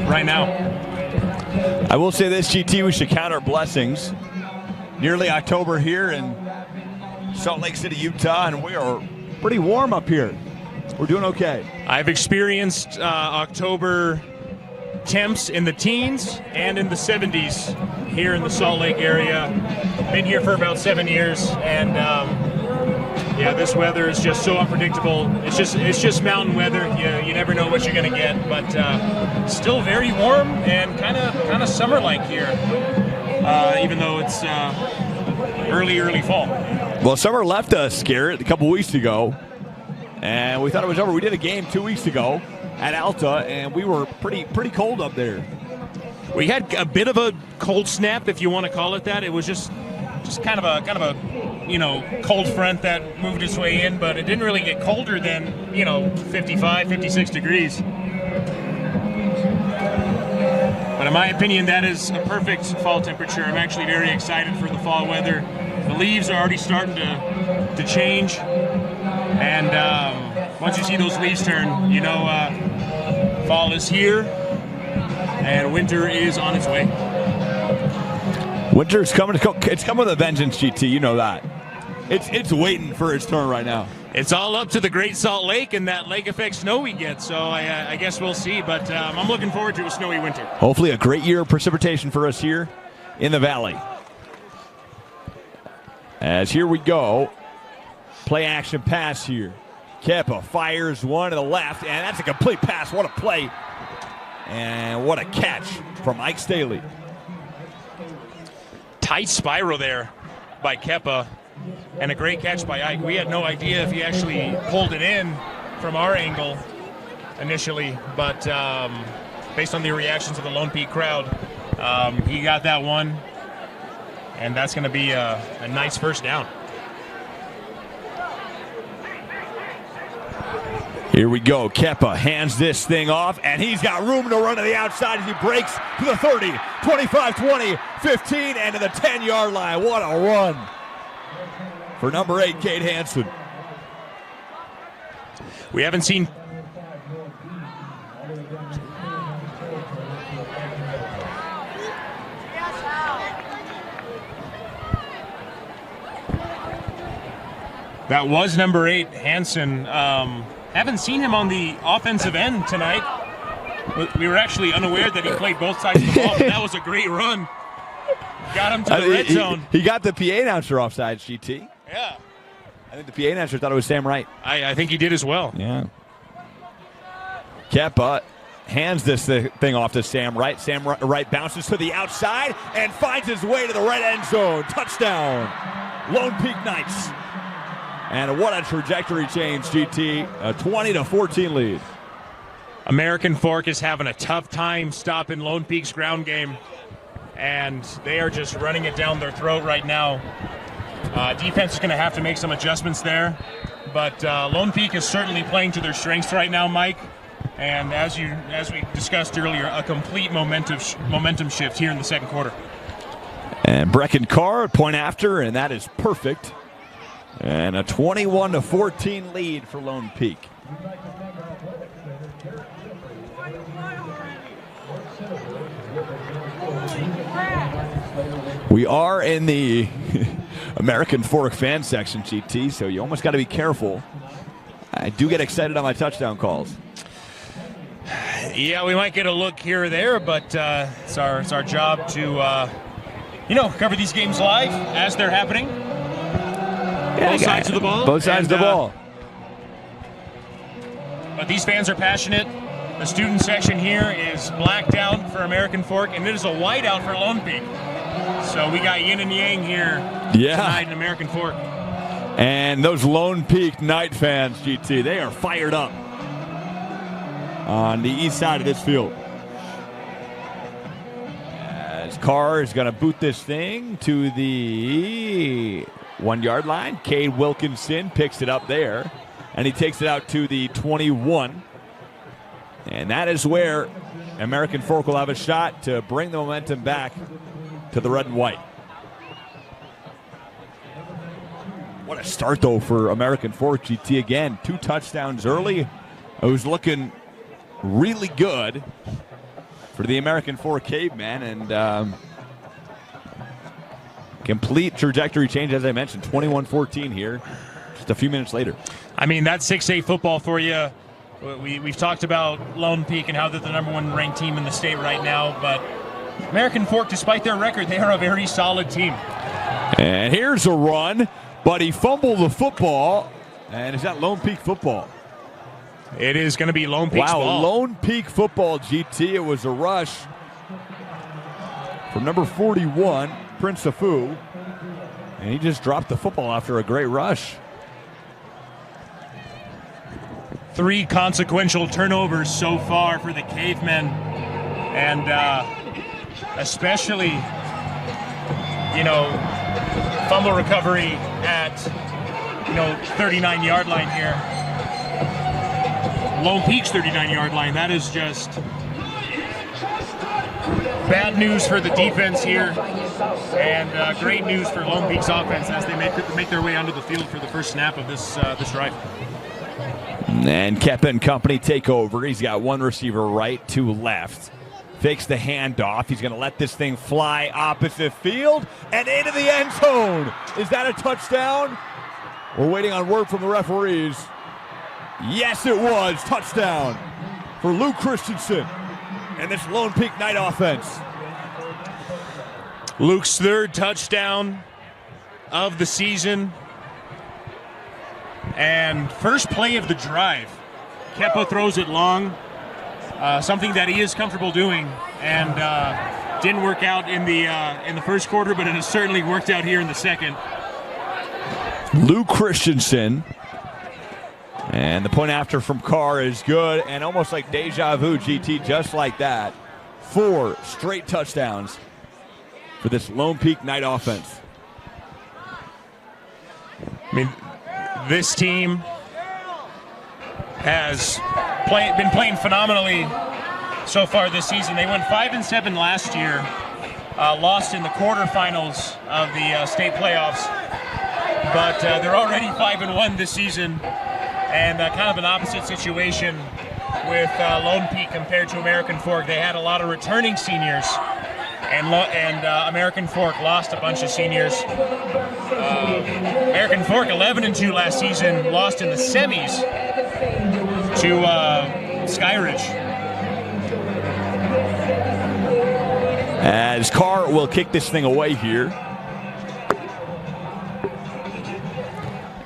right now. I will say this, GT, we should count our blessings. Nearly October here in Salt Lake City, Utah, and we are pretty warm up here. We're doing okay. I've experienced October temps in the teens and in the 70s here in the Salt Lake area. Been here for about 7 years, and this weather is just so unpredictable. It's just mountain weather. You never know what you're going to get, but still very warm and kind of summer-like here, even though it's early fall. Well, summer left us, Garrett, a couple weeks ago, and we thought it was over. We did a game 2 weeks ago at Alta, and we were pretty cold up there. We had a bit of a cold snap, if you want to call it that. It was just kind of a cold front that moved its way in, but it didn't really get colder than 55, 56 degrees. But in my opinion, that is a perfect fall temperature. I'm actually very excited for the fall weather. The leaves are already starting to change, and once you see those leaves turn, fall is here and winter is on its way. Winter's coming. It's coming with a vengeance, GT. You know that. It's waiting for its turn right now. It's all up to the Great Salt Lake and that lake effect snow we get. So I guess we'll see. But I'm looking forward to a snowy winter. Hopefully a great year of precipitation for us here in the valley. As here we go. Play action pass here. Kepa fires one to the left, and that's a complete pass. What a play. And what a catch from Ike Staley. Tight spiral there by Kepa, and a great catch by Ike. We had no idea if he actually pulled it in from our angle initially, but based on the reactions of the Lone Peak crowd, he got that one, and that's going to be a nice first down. Here we go. Kepa hands this thing off, and he's got room to run to the outside as he breaks to the 30, 25, 20, 15, and to the 10-yard line. What a run for number 8, Cade Hansen. We haven't seen... That was number 8, Hansen. Haven't seen him on the offensive end tonight. We were actually unaware that he played both sides of the ball, but that was a great run. Got him to the red zone. He got the PA announcer offside, GT. Yeah. I think the PA announcer thought it was Sam Wright. I think he did as well. Yeah. Kepa hands this thing off to Sam Wright. Sam Wright bounces to the outside and finds his way to the right end zone. Touchdown. Lone Peak Knights. And what a trajectory change, GT. A 20-14 lead. American Fork is having a tough time stopping Lone Peak's ground game, and they are just running it down their throat right now. Defense is going to have to make some adjustments there, but Lone Peak is certainly playing to their strengths right now, Mike. And as we discussed earlier, a complete momentum shift here in the second quarter. And Brecken Carr at point after, and that is perfect. And a 21-14 lead for Lone Peak. We are in the American Fork fan section, GT, so you almost got to be careful. I do get excited on my touchdown calls. Yeah, we might get a look here or there, but it's our job to cover these games live as they're happening. Yeah, both sides of the ball. Both sides of the ball. But these fans are passionate. The student section here is blacked out for American Fork, and it is a white out for Lone Peak. So we got yin and yang here tonight in American Fork. And those Lone Peak Knight fans, GT, they are fired up on the east side of this field. As Carr is going to boot this thing to the 1-yard line. Cade Wilkinson picks it up there, and he takes it out to the 21. And that is where American Fork will have a shot to bring the momentum back to the red and white. What a start, though, for American Fork, GT. Again, 2 touchdowns early. It was looking really good for the American Fork Cavemen, and complete trajectory change, as I mentioned, 21-14 here, just a few minutes later. I mean, that's 6A football for you. We've talked about Lone Peak and how they're the number 1 ranked team in the state right now, but American Fork, despite their record, they are a very solid team. And here's a run, but he fumbled the football, and is that Lone Peak football? It is going to be Lone Peak's ball. Wow, Lone Peak football, GT. It was a rush from number 41, Prince Afu, and he just dropped the football after a great rush. 3 consequential turnovers so far for the Cavemen, and especially, fumble recovery at 39-yard line here. Lone Peak's 39-yard line. That is just bad news for the defense here, and great news for Lone Peak's offense as they make their way onto the field for the first snap of this drive. And Kepa and company take over. He's got 1 receiver right, 2 left. Fakes the handoff. He's going to let this thing fly opposite field and into the end zone. Is that a touchdown? We're waiting on word from the referees. Yes, it was. Touchdown for Luke Christensen and this Lone Peak Knight offense. Luke's 3rd touchdown of the season. And first play of the drive. Kepa throws it long, something that he is comfortable doing, and didn't work out in the first quarter, but it has certainly worked out here in the second. Luke Christensen. And the point after from Carr is good, and almost like deja vu, GT, just like that. 4 straight touchdowns for this Lone Peak Knight offense. I mean, this team has been playing phenomenally so far this season. They went 5-7 last year, lost in the quarterfinals of the state playoffs, but they're already 5-1 this season, and kind of an opposite situation with Lone Peak compared to American Fork. They had a lot of returning seniors, and American Fork lost a bunch of seniors. American Fork 11-2 last season, lost in the semis to Skyridge. As Carr will kick this thing away here.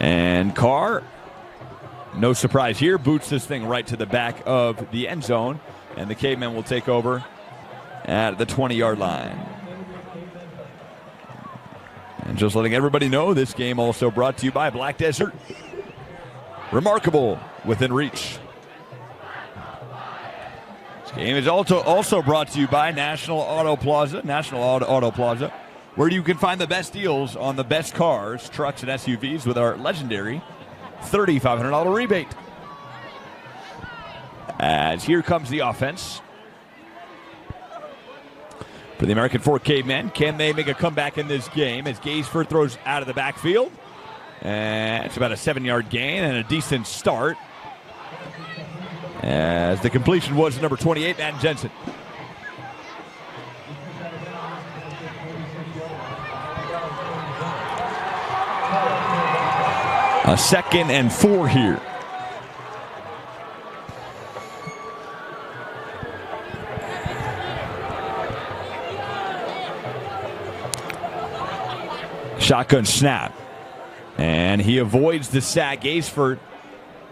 And Carr, no surprise here, boots this thing right to the back of the end zone. And the Cavemen will take over at the 20-yard line. And just letting everybody know, this game also brought to you by Black Desert. Remarkable within reach. This game is also brought to you by National Auto Plaza, where you can find the best deals on the best cars, trucks, and SUVs with our legendary $3,500 rebate. As here comes the offense for the American Fork Cavemen. Can they make a comeback in this game as Gaysford throws out of the backfield? And it's about a 7-yard gain and a decent start, as the completion was number 28, Matt Jensen. A 2nd and 4 here. Shotgun snap. And he avoids the sack. Gaysford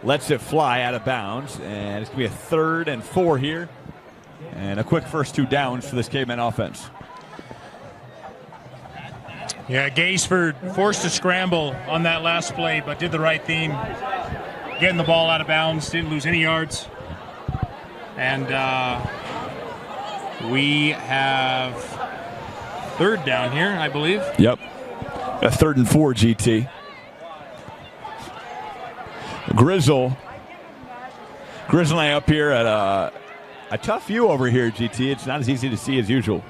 lets it fly out of bounds. And it's going to be a 3rd and 4 here. And a quick first 2 downs for this Caveman offense. Yeah, Gaysford forced a scramble on that last play, but did the right thing. Getting the ball out of bounds, didn't lose any yards. And we have 3rd down here, I believe. Yep. A 3rd and 4, GT. Grizzle and I up here at a tough view over here, GT. It's not as easy to see as usual.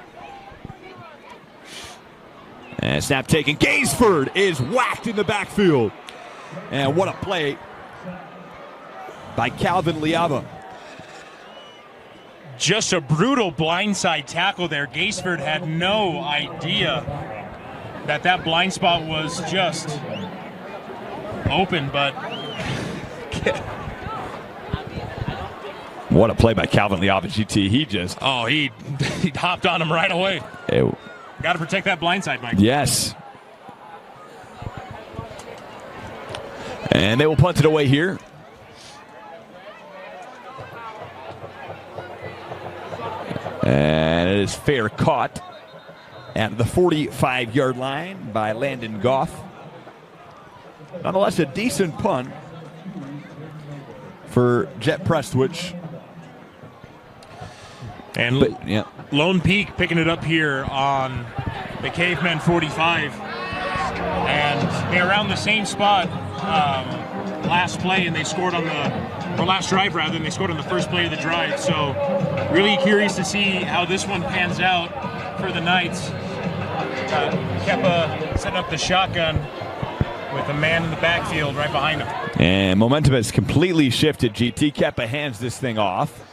And snap taken. Gaysford is whacked in the backfield. And what a play by Calvin Liava. Just a brutal blindside tackle there. Gaysford had no idea that blind spot was just open, but what a play by Calvin Liava, GT. He just he hopped on him right away. Got to protect that blindside, Mike. Yes. And they will punt it away here. And it is fair caught at the 45-yard line by Landon Goff. Nonetheless, a decent punt for Jet Prestwich. And yeah. Lone Peak picking it up here on the Cavemen 45. And they're around the same spot last play, and they scored on last drive rather, and they scored on the first play of the drive. So really curious to see how this one pans out for the Knights. Keppa setting up the shotgun with a man in the backfield right behind him. And momentum has completely shifted, GT. Keppa hands this thing off.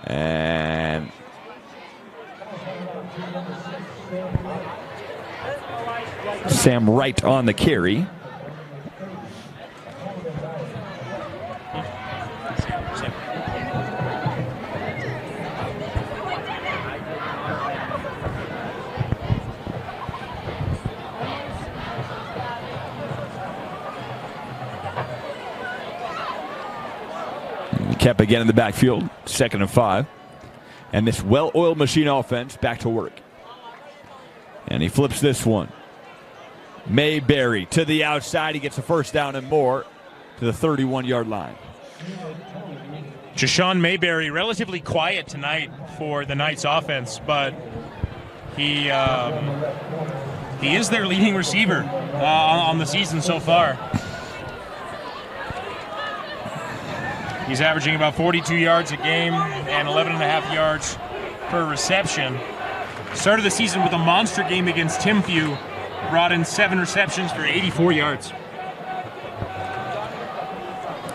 And Sam Wright on the carry. Kept again in the backfield, 2nd and 5. And this well-oiled machine offense back to work. And he flips this one. Mayberry to the outside. He gets a first down and more to the 31-yard line. Jashawn Mayberry, relatively quiet tonight for the Knights offense, but he is their leading receiver on the season so far. He's averaging about 42 yards a game and 11.5 yards per reception. Started the season with a monster game against Timfew. Brought in 7 receptions for 84 yards.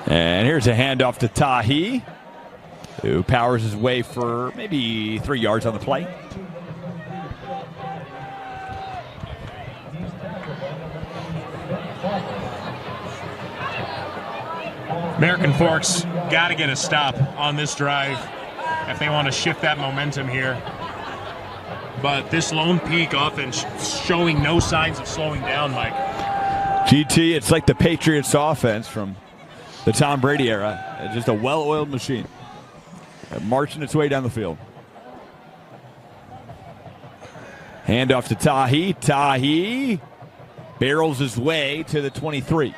And here's a handoff to Tahi, who powers his way for maybe 3 yards on the play. American Forks got to get a stop on this drive if they want to shift that momentum here. But this Lone Peak offense showing no signs of slowing down, Mike. GT, it's like the Patriots offense from the Tom Brady era. It's just a well-oiled machine marching its way down the field. Handoff to Tahi. Tahi barrels his way to the 23.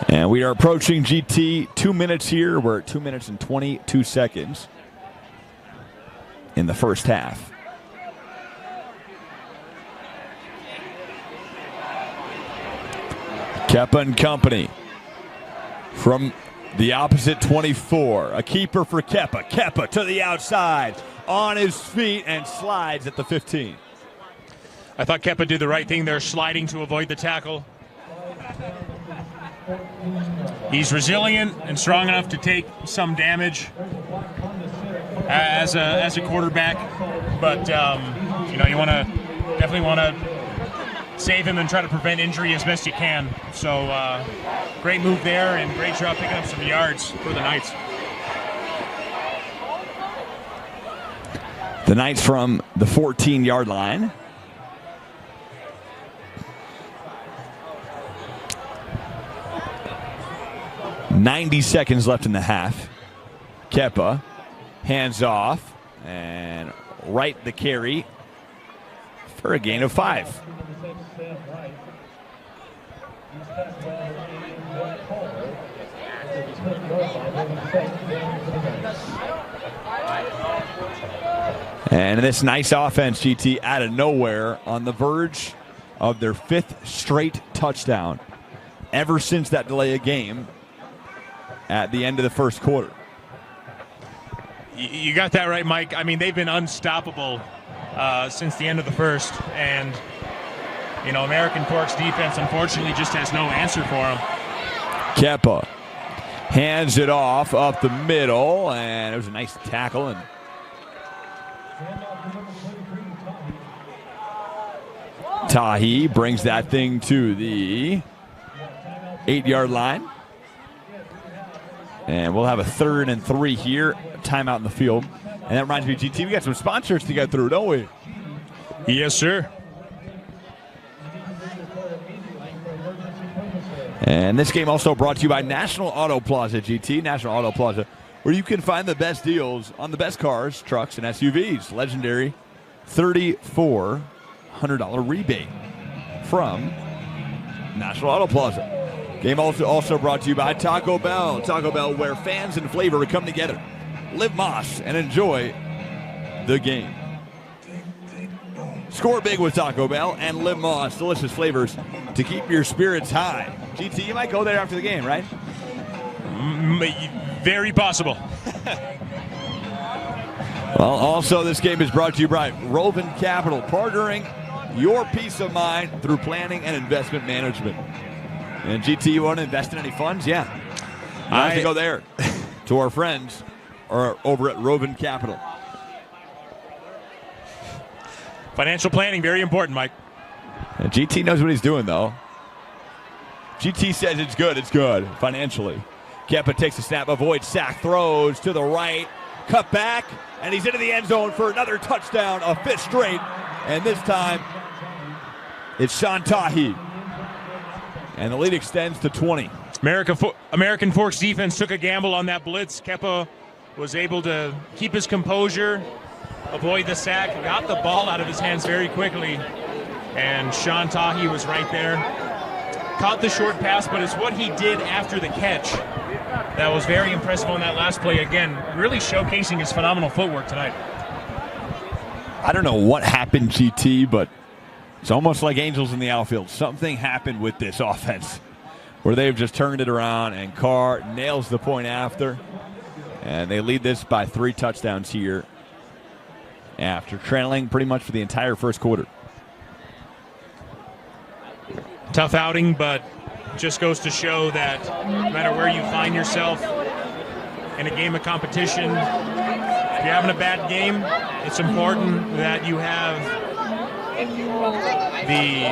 And we are approaching GT 2 minutes here. We're at 2 minutes and 22 seconds in the first half. Kepa and company from the opposite 24. A keeper for Kepa. Kepa to the outside, on his feet, and slides at the 15. I thought Kepa did the right thing there, sliding to avoid the tackle. He's resilient and strong enough to take some damage as a quarterback, but you definitely want to save him and try to prevent injury as best you can. So great move there and great job picking up some yards for the Knights. The Knights from the 14-yard line. .90 seconds left in the half. Kepa, hands off, and right the carry for a gain of 5. And this nice offense, GT, out of nowhere on the verge of their 5th straight touchdown ever since that delay of game at the end of the first quarter. You got that right, Mike. I mean, they've been unstoppable since the end of the first. And, American Forks defense, unfortunately, just has no answer for them. Kepa hands it off up the middle, and it was a nice tackle. And Tahi brings that thing to the 8-yard line. And we'll have a 3rd and 3 here. Timeout in the field. And that reminds me, GT, we got some sponsors to get through, don't we? Yes, sir. And this game also brought to you by National Auto Plaza, GT. National Auto Plaza, where you can find the best deals on the best cars, trucks, and SUVs. Legendary $3,400 rebate from National Auto Plaza. Game also brought to you by Taco Bell. Taco Bell, where fans and flavor come together. Live Moss and enjoy the game. Score big with Taco Bell and Live Moss. Delicious flavors to keep your spirits high. GT, you might go there after the game, right? Very possible. Well, also this game is brought to you by Rovin Capital, partnering your peace of mind through planning and investment management. And GT, you want to invest in any funds? Yeah. I have to go there to our friends over at Rovin Capital. Financial planning, very important, Mike. And GT knows what he's doing, though. GT says it's good financially. Kepa takes a snap, avoids sack, throws to the right, cut back, and he's into the end zone for another touchdown, a 5th straight. And this time, it's Sean Tahi. And the lead extends to 20. American Forks defense took a gamble on that blitz. Kepa was able to keep his composure, avoid the sack, got the ball out of his hands very quickly. And Sean Tahi was right there. caught the short pass, but it's what he did after the catch that was very impressive on that last play. Again, really showcasing his phenomenal footwork tonight. I don't know what happened, GT, but it's almost like angels in the outfield. Something happened with this offense where they've just turned it around, and Carr nails the point after. And they lead this by 3 touchdowns here after trailing pretty much for the entire first quarter. Tough outing, but just goes to show that no matter where you find yourself in a game of competition, if you're having a bad game, it's important that you have the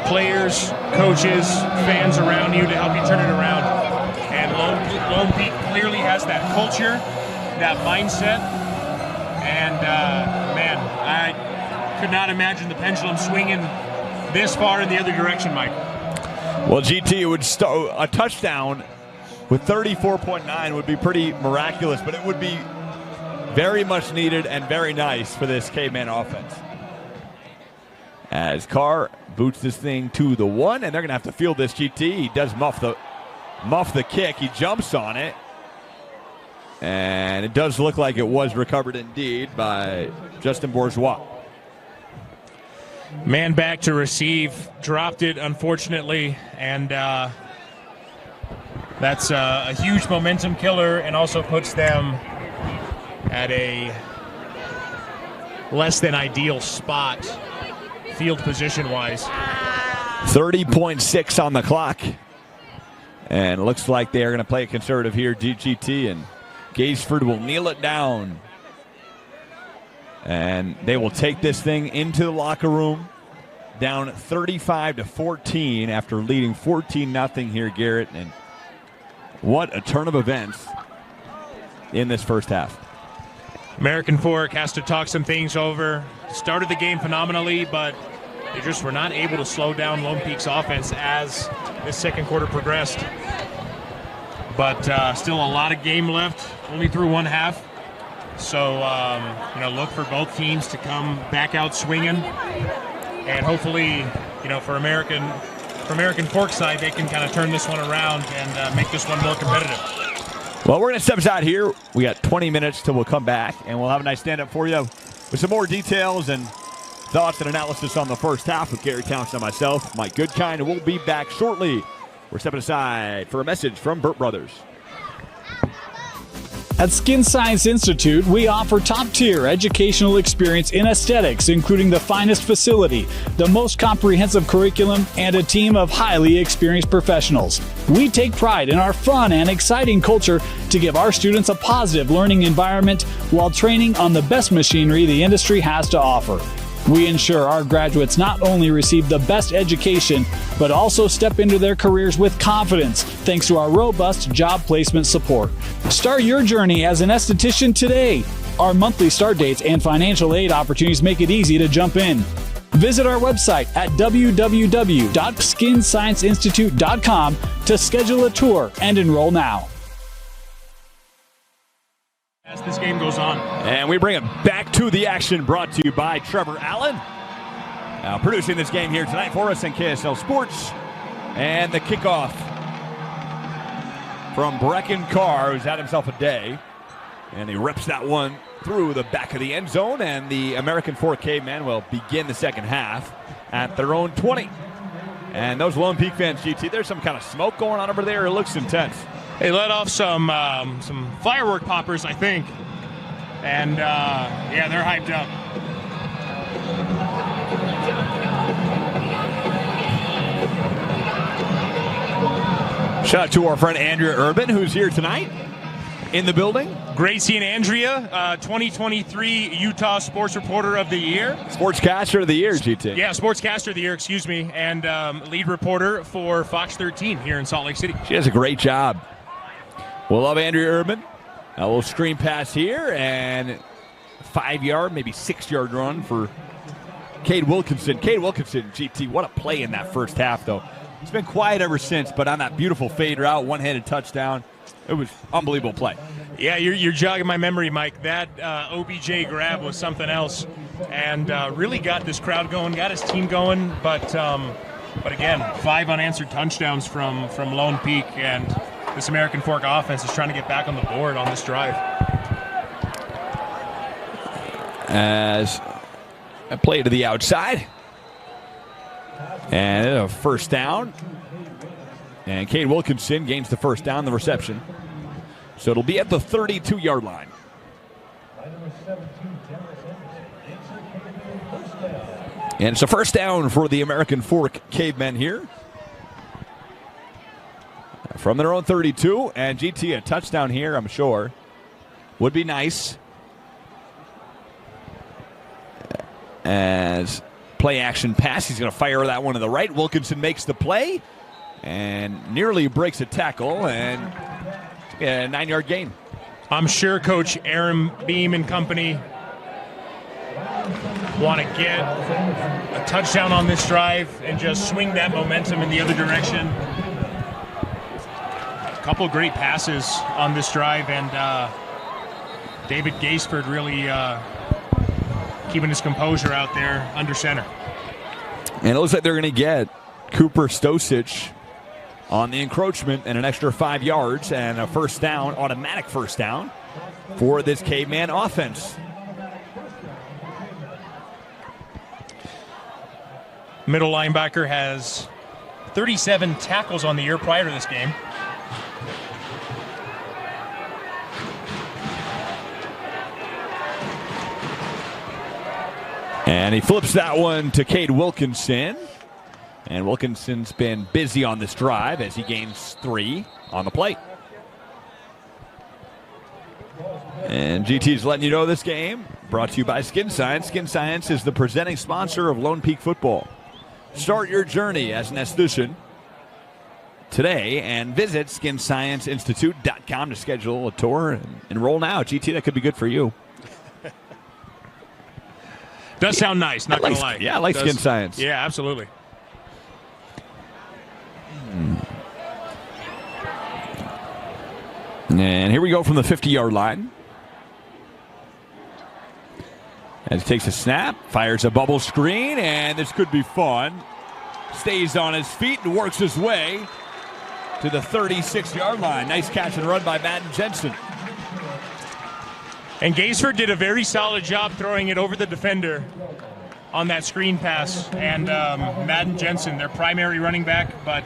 players, coaches, fans around you to help you turn it around. And Lone Peak clearly has that culture, that mindset, and man, I could not imagine the pendulum swinging this far in the other direction, Mike. Well, GT, it would a touchdown with 34.9 would be pretty miraculous, but it would be very much needed and very nice for this Caveman offense. As Carr boots this thing to the 1, and they're going to have to field this. GT, he does muff the kick. He jumps on it, and it does look like it was recovered indeed by Justin Bourgeois. Man back to receive, dropped it unfortunately, and that's a huge momentum killer, and also puts them at a less than ideal spot field position wise. 30.6 on the clock, and it looks like they are going to play a conservative here. GT, and Gaisford will kneel it down, and they will take this thing into the locker room, down 35-14 after leading 14-0 here, Garrett. And what a turn of events in this first half. American Fork has to talk some things over. Started the game phenomenally, but they just were not able to slow down Lone Peak's offense as the second quarter progressed. But still a lot of game left, only through one half. So, look for both teams to come back out swinging. And hopefully, for American Fork side, they can kind of turn this one around and make this one more competitive. Well, we're going to step aside here. We got 20 minutes till we'll come back, and we'll have a nice stand-up for you with some more details and thoughts and analysis on the first half with Gary Townsend and myself, Mike Goodkind, and we'll be back shortly. We're stepping aside for a message from Burt Brothers. At Skin Science Institute, we offer top-tier educational experience in aesthetics, including the finest facility, the most comprehensive curriculum, and a team of highly experienced professionals. We take pride in our fun and exciting culture to give our students a positive learning environment while training on the best machinery the industry has to offer. We ensure our graduates not only receive the best education, but also step into their careers with confidence thanks to our robust job placement support. Start your journey as an esthetician today. Our monthly start dates and financial aid opportunities make it easy to jump in. Visit our website at www.skinscienceinstitute.com to schedule a tour and enroll now. As this game goes on. And we bring it back to the action, brought to you by Trevor Allen. Now producing this game here tonight for us in KSL Sports. And the kickoff from Brecken Carr, who's had himself a day. And he rips that one through the back of the end zone. And the American Fork Cavemen will begin the second half at their own 20. And those Lone Peak fans, GT, there's some kind of smoke going on over there. It looks intense. They let off some firework poppers, I think. And, they're hyped up. Shout out to our friend Andrea Urban, who's here tonight in the building. Gracie and Andrea, 2023 Utah Sports Reporter of the Year. Sportscaster of the Year, GT. Yeah, Sportscaster of the Year, excuse me. And lead reporter for Fox 13 here in Salt Lake City. She does a great job. We'll love Andrea Urban. A little screen pass here, and 5-yard, maybe 6-yard run for Cade Wilkinson. Cade Wilkinson, GT, what a play in that first half, though. It's been quiet ever since, but on that beautiful fade route, one-handed touchdown, it was unbelievable play. Yeah, you're jogging my memory, Mike. That OBJ grab was something else, and really got this crowd going, got his team going. But, But again, 5 unanswered touchdowns from Lone Peak, and this American Fork offense is trying to get back on the board on this drive. As a play to the outside. And a first down. And Cade Wilkinson gains the first down, the reception. So it'll be at the 32-yard line. And it's a first down for the American Fork Cavemen here. From their own 32. And GT, a touchdown here, I'm sure, would be nice. As play action pass, he's going to fire that one to the right. Wilkinson makes the play and nearly breaks a tackle, and a 9-yard gain. I'm sure Coach Aaron Beam and company want to get a touchdown on this drive and just swing that momentum in the other direction. A couple great passes on this drive, and David Gaisford really keeping his composure out there under center. And it looks like they're going to get Cooper Stosich on the encroachment and an extra 5 yards and a first down, automatic first down for this Caveman offense. Middle linebacker has 37 tackles on the year prior to this game. And he flips that one to Cade Wilkinson. And Wilkinson's been busy on this drive as he gains 3 on the play. And GT's letting you know this game brought to you by Skin Science. Skin Science is the presenting sponsor of Lone Peak football. Start your journey as an esthetician today and visit skinscienceinstitute.com to schedule a tour and enroll now. GT, that could be good for you. Does sound nice, not going to lie. Yeah, I like Skin Science. Yeah, absolutely. And here we go from the 50-yard line. As he takes a snap, fires a bubble screen, and this could be fun. Stays on his feet and works his way to the 36-yard line. Nice catch and run by Madden Jensen. And Gaisford did a very solid job throwing it over the defender on that screen pass. And Madden Jensen, their primary running back, but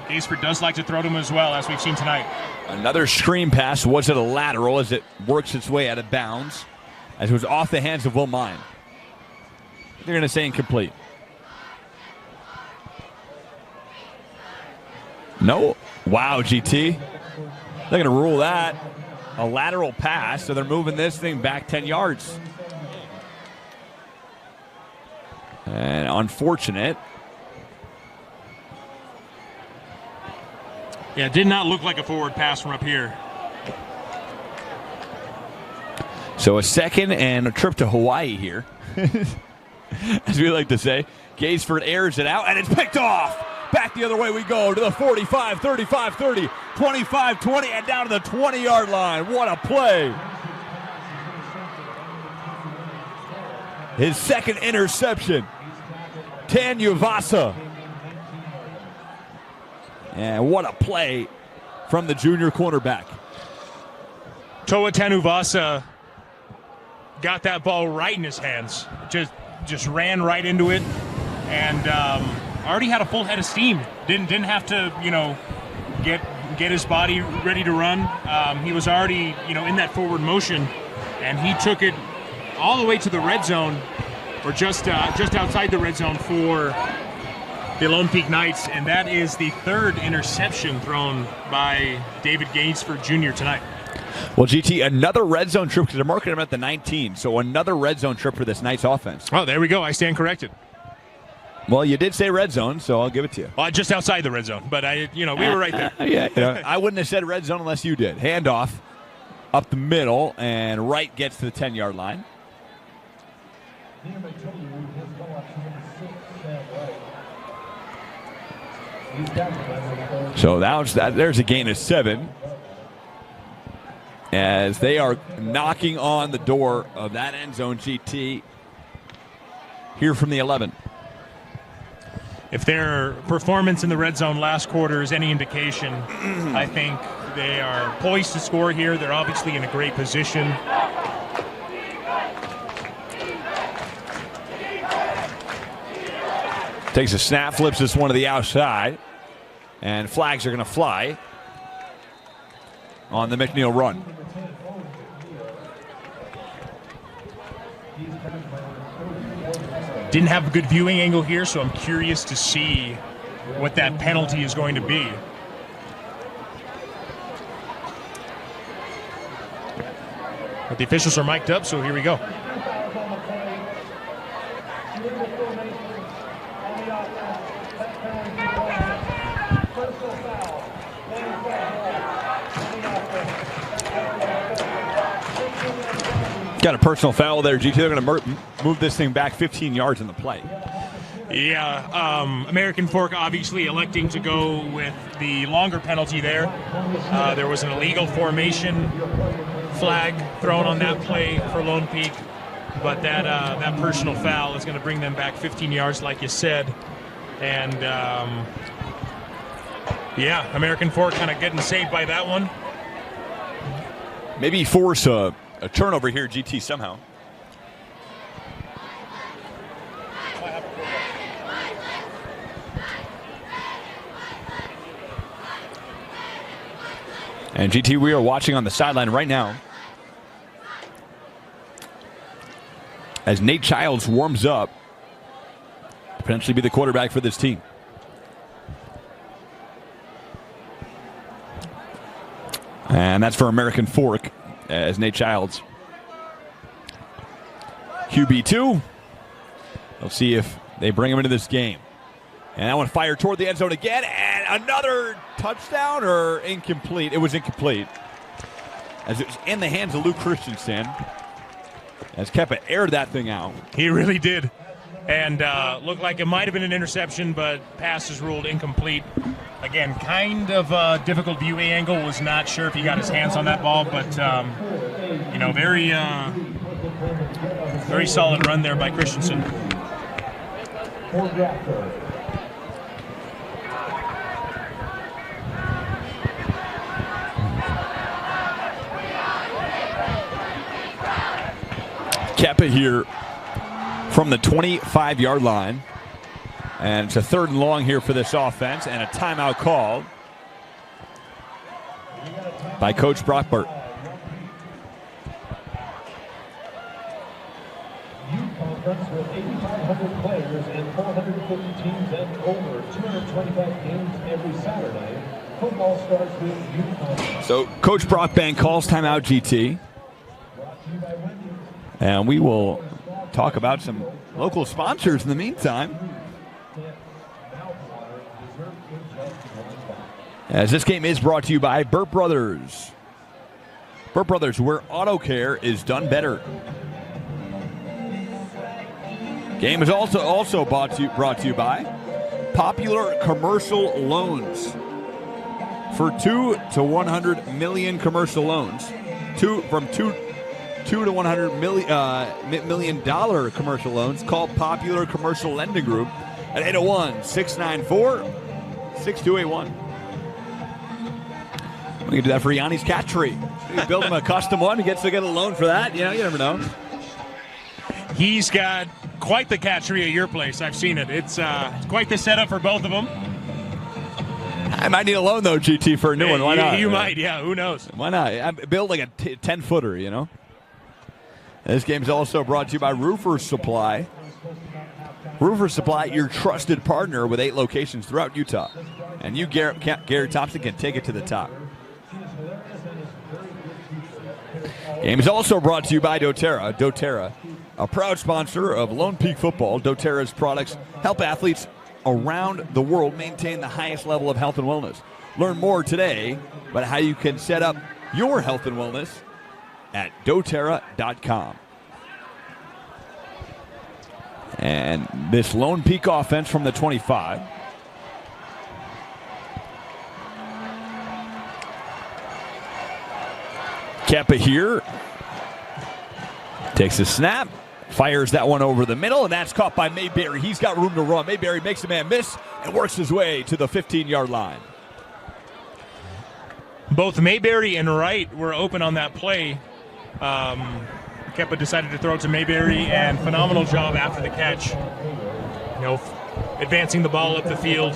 Gaisford does like to throw to him as well, as we've seen tonight. Another screen pass. Was it a lateral as it works its way out of bounds? As it was off the hands of Will Mine. They're going to say incomplete. No. Wow, GT. They're going to rule that a lateral pass, so they're moving this thing back 10 yards. And unfortunate. Yeah, it did not look like a forward pass from up here. So a second and a trip to Hawaii here. As we like to say. Gaisford airs it out, and it's picked off. Back the other way we go to the 45, 35, 30, 25, 20, and down to the 20-yard line. What a play. His second interception. Tanyuvasa. And what a play from the junior cornerback. Toa Tanuvasa got that ball right in his hands. Just ran right into it, and already had a full head of steam. Didn't have to, get his body ready to run. He was already, in that forward motion, and he took it all the way to the red zone, or just outside the red zone for the Lone Peak Knights, and that is the third interception thrown by David Gaisford Jr. tonight. Well, GT, another red zone trip, because they're marking him at the 19, so another red zone trip for this Knights offense. Oh, there we go. I stand corrected. Well, you did say red zone, so I'll give it to you. Well, just outside the red zone, but we were right there. Yeah, I wouldn't have said red zone unless you did. Handoff up the middle, and Wright gets to the 10-yard line. So there's a gain of 7. As they are knocking on the door of that end zone, GT, here from the 11. if their performance in the red zone last quarter is any indication, I think they are poised to score here. They're obviously in a great position. Takes a snap, flips this one to the outside, and flags are going to fly on the McNeil run. Didn't have a good viewing angle here, so I'm curious to see what that penalty is going to be. But the officials are mic'd up, so here we go. Got a personal foul there, GT. They're going to move this thing back 15 yards in the play. Yeah, American Fork obviously electing to go with the longer penalty there. There was an illegal formation flag thrown on that play for Lone Peak, but that personal foul is going to bring them back 15 yards, like you said. And yeah, American Fork kind of getting saved by that one. Maybe force a turnover here, GT, somehow. And GT, we are watching on the sideline right now as Nate Childs warms up to potentially be the quarterback for this team. And that's for American Fork as Nate Childs. QB2. We'll see if they bring him into this game. And that one fired toward the end zone again. And another touchdown or incomplete. It was incomplete. As it was in the hands of Luke Christensen. As Kepa aired that thing out. He really did. And looked like it might have been an interception, but pass is ruled incomplete. Again, kind of a difficult viewing angle. Was not sure if he got his hands on that ball, but you know, very solid run there by Christensen. Kepa here from the 25-yard line. And it's a 3rd and long here for this offense, and a timeout called by Coach Brockbert. Conference with 8,500 players and 450 teams and over 225 games every Saturday. Football starts with youth conference. So Coach Brockbank calls timeout, GT. And we will talk about some local sponsors in the meantime. As this game is brought to you by Burt Brothers. Burt Brothers, where auto care is done better. Game is also brought to you by Popular Commercial Loans. For 2 to 100 million commercial loans, from 2 to 100 million dollar commercial loans, call Popular Commercial Lending Group at 801-694-6281. We can do that for Yanni's cat tree. You build him a custom one, he gets to get a loan for that. You know, you never know. He's got quite the cat tree at your place. I've seen it. It's quite the setup for both of them. I might need a loan, though, GT, for a new one. Why not? You might, yeah. Who knows? Why not? I build like a 10-footer, you know? This game is also brought to you by Roofer Supply. Roofer Supply, your trusted partner with 8 locations throughout Utah. And you, Gary Thompson, can take it to the top. Game is also brought to you by doTERRA. doTERRA, a proud sponsor of Lone Peak football. doTERRA's products help athletes around the world maintain the highest level of health and wellness. Learn more today about how you can set up your health and wellness at doTERRA.com. And this Lone Peak offense from the 25. Kepa here. Takes a snap. Fires that one over the middle, and that's caught by Mayberry. He's got room to run. Mayberry makes the man miss and works his way to the 15-yard line. Both Mayberry and Wright were open on that play. Kepa decided to throw it to Mayberry, and phenomenal job after the catch. Advancing the ball up the field.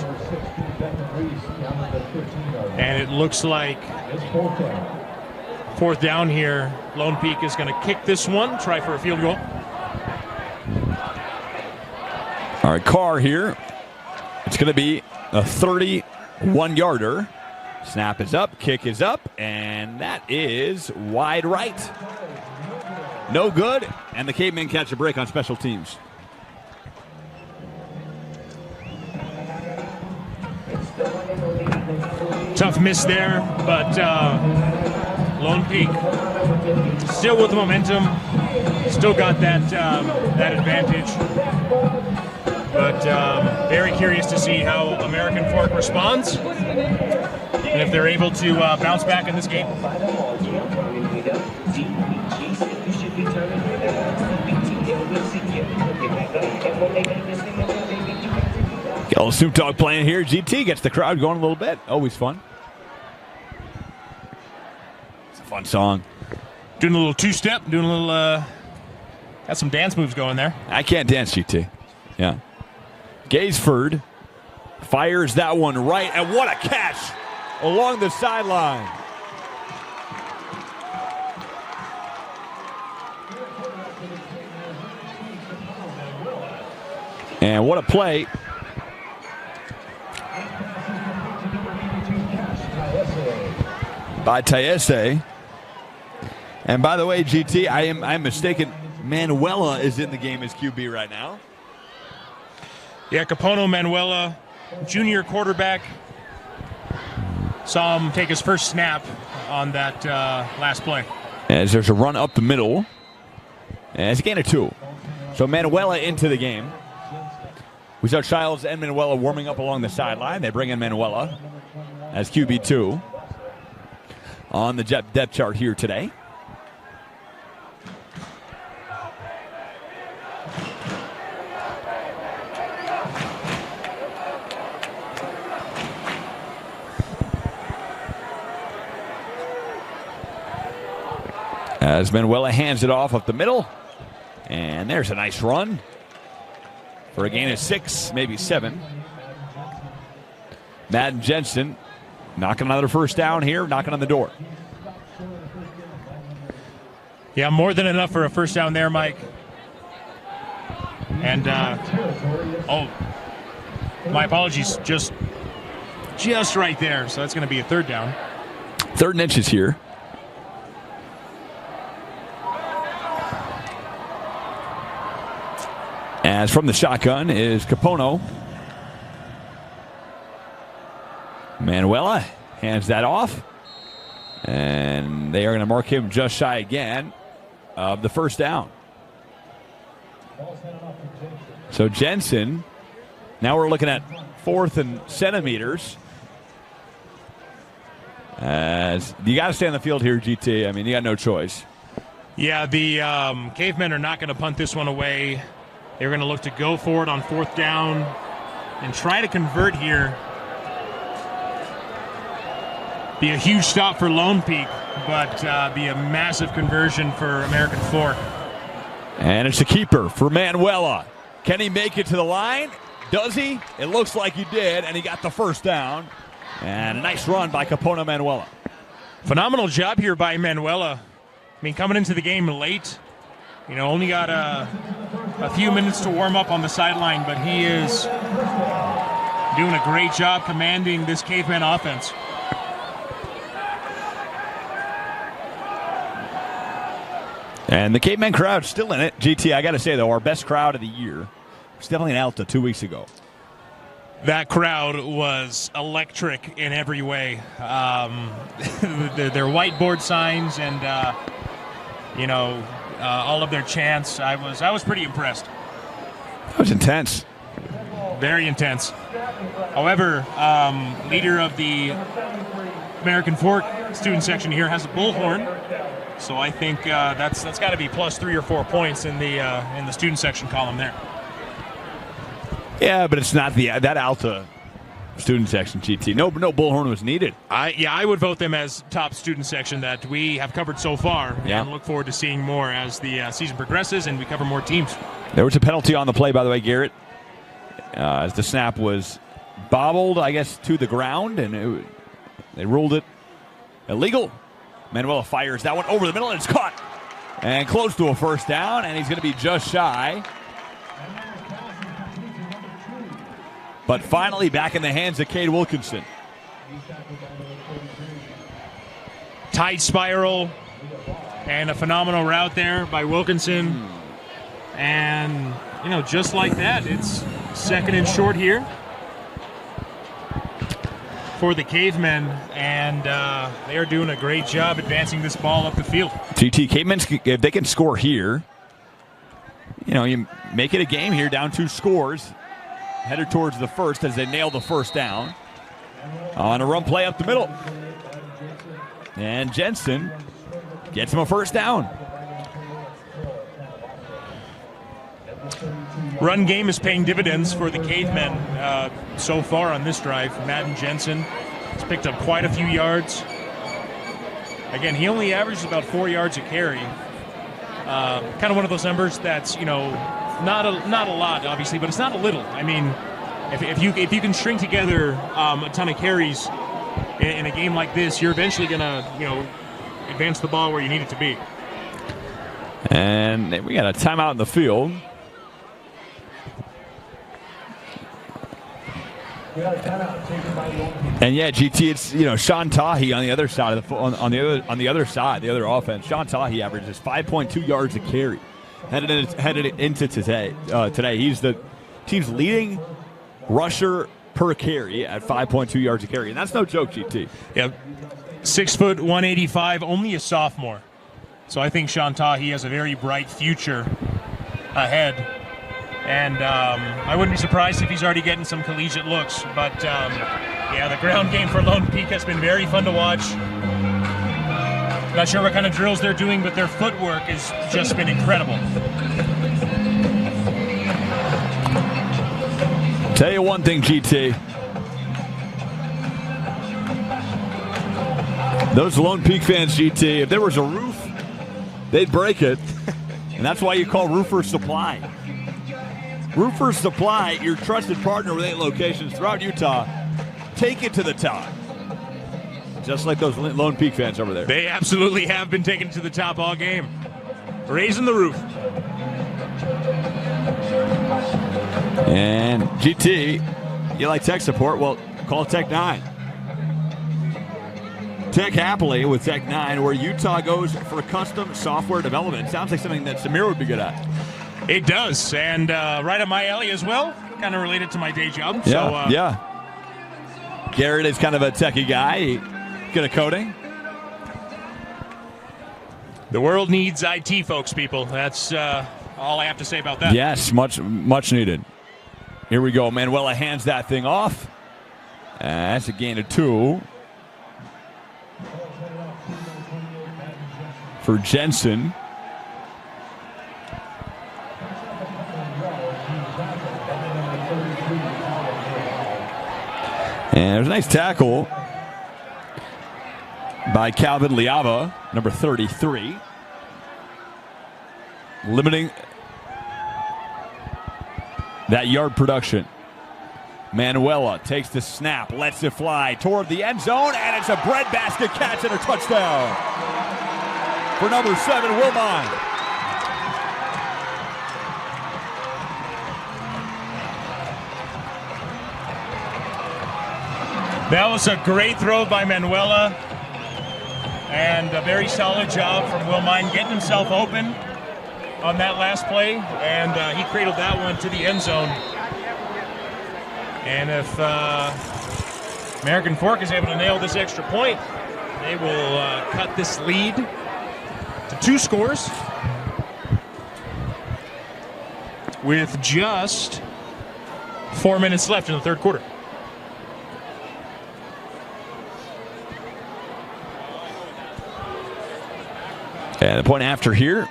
And it looks like fourth down here. Lone Peak is going to kick this one, try for a field goal. All right, Carr here. It's going to be a 31-yarder. Snap is up, kick is up, and that is wide right. No good, and the Cavemen catch a break on special teams. Tough miss there, but Lone Peak still with the momentum, still got that advantage. But very curious to see how American Fork responds and if they're able to bounce back in this game. Got a little Snoop Dogg playing here. GT gets the crowd going a little bit. Always fun. It's a fun song. Doing a little two-step, doing a little, got some dance moves going there. I can't dance, GT. Yeah. Gaisford fires that one right, and what a catch along the sideline. And what a play. By Taese. And by the way, GT, I'm mistaken. Manuela is in the game as QB right now. Yeah, Capono Manuela, junior quarterback. Saw him take his first snap on that last play. As there's a run up the middle. And it's a gain of 2. So Manuela into the game. We saw Childs and Manuela warming up along the sideline. They bring in Manuela as QB2 on the depth chart here today. As Manuela hands it off up the middle. And there's a nice run for a gain of 6, maybe 7. Madden Jensen knocking another first down here, knocking on the door. Yeah, more than enough for a first down there, Mike. And, my apologies, just right there. So that's going to be a third down. 3rd and inches here. As from the shotgun is Capono. Manuela hands that off. And they are going to mark him just shy again of the first down. So Jensen, now we're looking at 4th and centimeters. As you got to stay on the field here, GT. I mean, you got no choice. Yeah, the Cavemen are not going to punt this one away. They're going to look to go for it on 4th down and try to convert here. Be a huge stop for Lone Peak, but be a massive conversion for American Fork. And it's a keeper for Manuela. Can he make it to the line? Does he? It looks like he did, and he got the first down. And a nice run by Capono Manuela. Phenomenal job here by Manuela. I mean, coming into the game late, only got a few minutes to warm up on the sideline, but he is doing a great job commanding this Caveman offense. And the Caveman crowd still in it. GT, I got to say, though, our best crowd of the year was definitely in Alta 2 weeks ago. That crowd was electric in every way. Their whiteboard signs and, all of their chants. I was pretty impressed. That was intense. Very intense. However, leader of the American Fork student section here has a bullhorn, so I think that's got to be plus 3 or 4 points in the student section column there. Yeah, but it's not that Alta student section, GT. No bullhorn was needed. I would vote them as top student section that we have covered so far, yeah. And look forward to seeing more as the season progresses and we cover more teams. There was a penalty on the play, by the way, Garrett, as the snap was bobbled, I guess, to the ground, and they ruled it illegal. Manuela fires that one over the middle, and it's caught. And close to a first down, and he's going to be just shy. But finally back in the hands of Cade Wilkinson. Tight spiral and a phenomenal route there by Wilkinson. And, just like that, it's 2nd and short here for the Cavemen, and they are doing a great job advancing this ball up the field. GT Cavemen, if they can score here, you make it a game here, down 2 scores, headed towards the first as they nail the first down on a run play up the middle. And Jensen gets him a first down. Run game is paying dividends for the Cavemen so far on this drive. Madden Jensen has picked up quite a few yards. Again, he only averages about 4 yards a carry. Kind of one of those numbers that's, not a lot, obviously, but it's not a little. I mean, if you can string together a ton of carries in a game like this, you're eventually going to, advance the ball where you need it to be. And we got a timeout in the field. And yeah, GT, it's Sean Tahi on the other side of the other side, the other offense. Sean Tahi averages 5.2 yards a carry headed into today. He's the team's leading rusher per carry at 5.2 yards a carry, and that's no joke, GT. Yep, 6 foot 185, only a sophomore. So I think Sean Tahi has a very bright future ahead. And I wouldn't be surprised if he's already getting some collegiate looks. But, the ground game for Lone Peak has been very fun to watch. Not sure what kind of drills they're doing, but their footwork has just been incredible. Tell you one thing, GT. Those Lone Peak fans, GT, if there was a roof, they'd break it. And that's why you call Roofer Supply. Roofer Supply, your trusted partner with 8 locations throughout Utah. Take it to the top. Just like those Lone Peak fans over there. They absolutely have been taken to the top all game. Raising the roof. And GT, you like tech support? Well, call Tech 9. Tech Happily with Tech 9, where Utah goes for custom software development. Sounds like something that Samir would be good at. It does, and right up my alley as well, kind of related to my day job. Yeah. Garrett is kind of a techie guy, good at coding. The world needs IT folks, people. That's all I have to say about that. Yes, much needed. Here we go. Manuela hands that thing off. That's a gain of 2 for Jensen. And there's a nice tackle by Calvin Liava, number 33. Limiting that yard production. Manuela takes the snap, lets it fly toward the end zone, and it's a breadbasket catch and a touchdown for number 7, Wilmine. That was a great throw by Manuela, and a very solid job from Wilmine getting himself open on that last play, and he cradled that one to the end zone. And if American Fork is able to nail this extra point, they will cut this lead to 2 scores with just 4 minutes left in the third quarter. And the point after here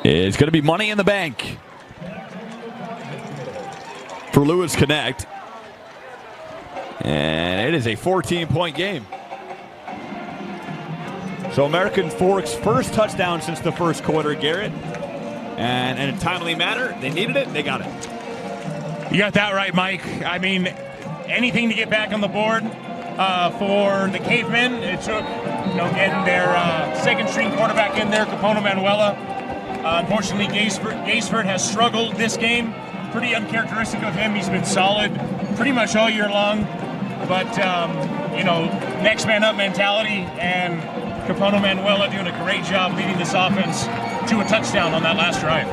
is going to be money in the bank for Lewis Connect. And it is a 14-point game. So American Fork's first touchdown since the first quarter, Garrett. And in a timely manner, they needed it, they got it. You got that right, Mike. I mean, anything to get back on the board for the Cavemen. It took, getting their second-string quarterback in there, Capono Manuela. Unfortunately, Gaisford has struggled this game. Pretty uncharacteristic of him. He's been solid pretty much all year long. But, next man up mentality, and Capono Manuela doing a great job leading this offense to a touchdown on that last drive.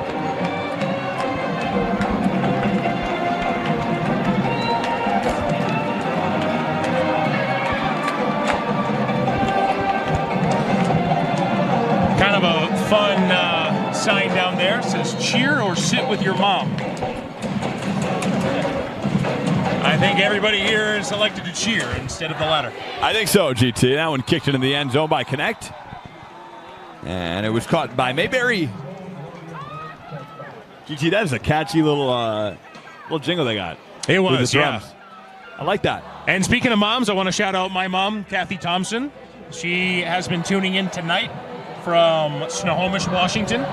Kind of a fun sign down there. It says cheer or sit with your mom. I think everybody here is elected to cheer instead of the latter. I think so, GT. That one kicked it in the end zone by Connect. And it was caught by Mayberry. GT, that is a catchy little jingle they got. It was, yeah. I like that. And speaking of moms, I want to shout out my mom, Kathy Thompson. She has been tuning in tonight from Snohomish, Washington.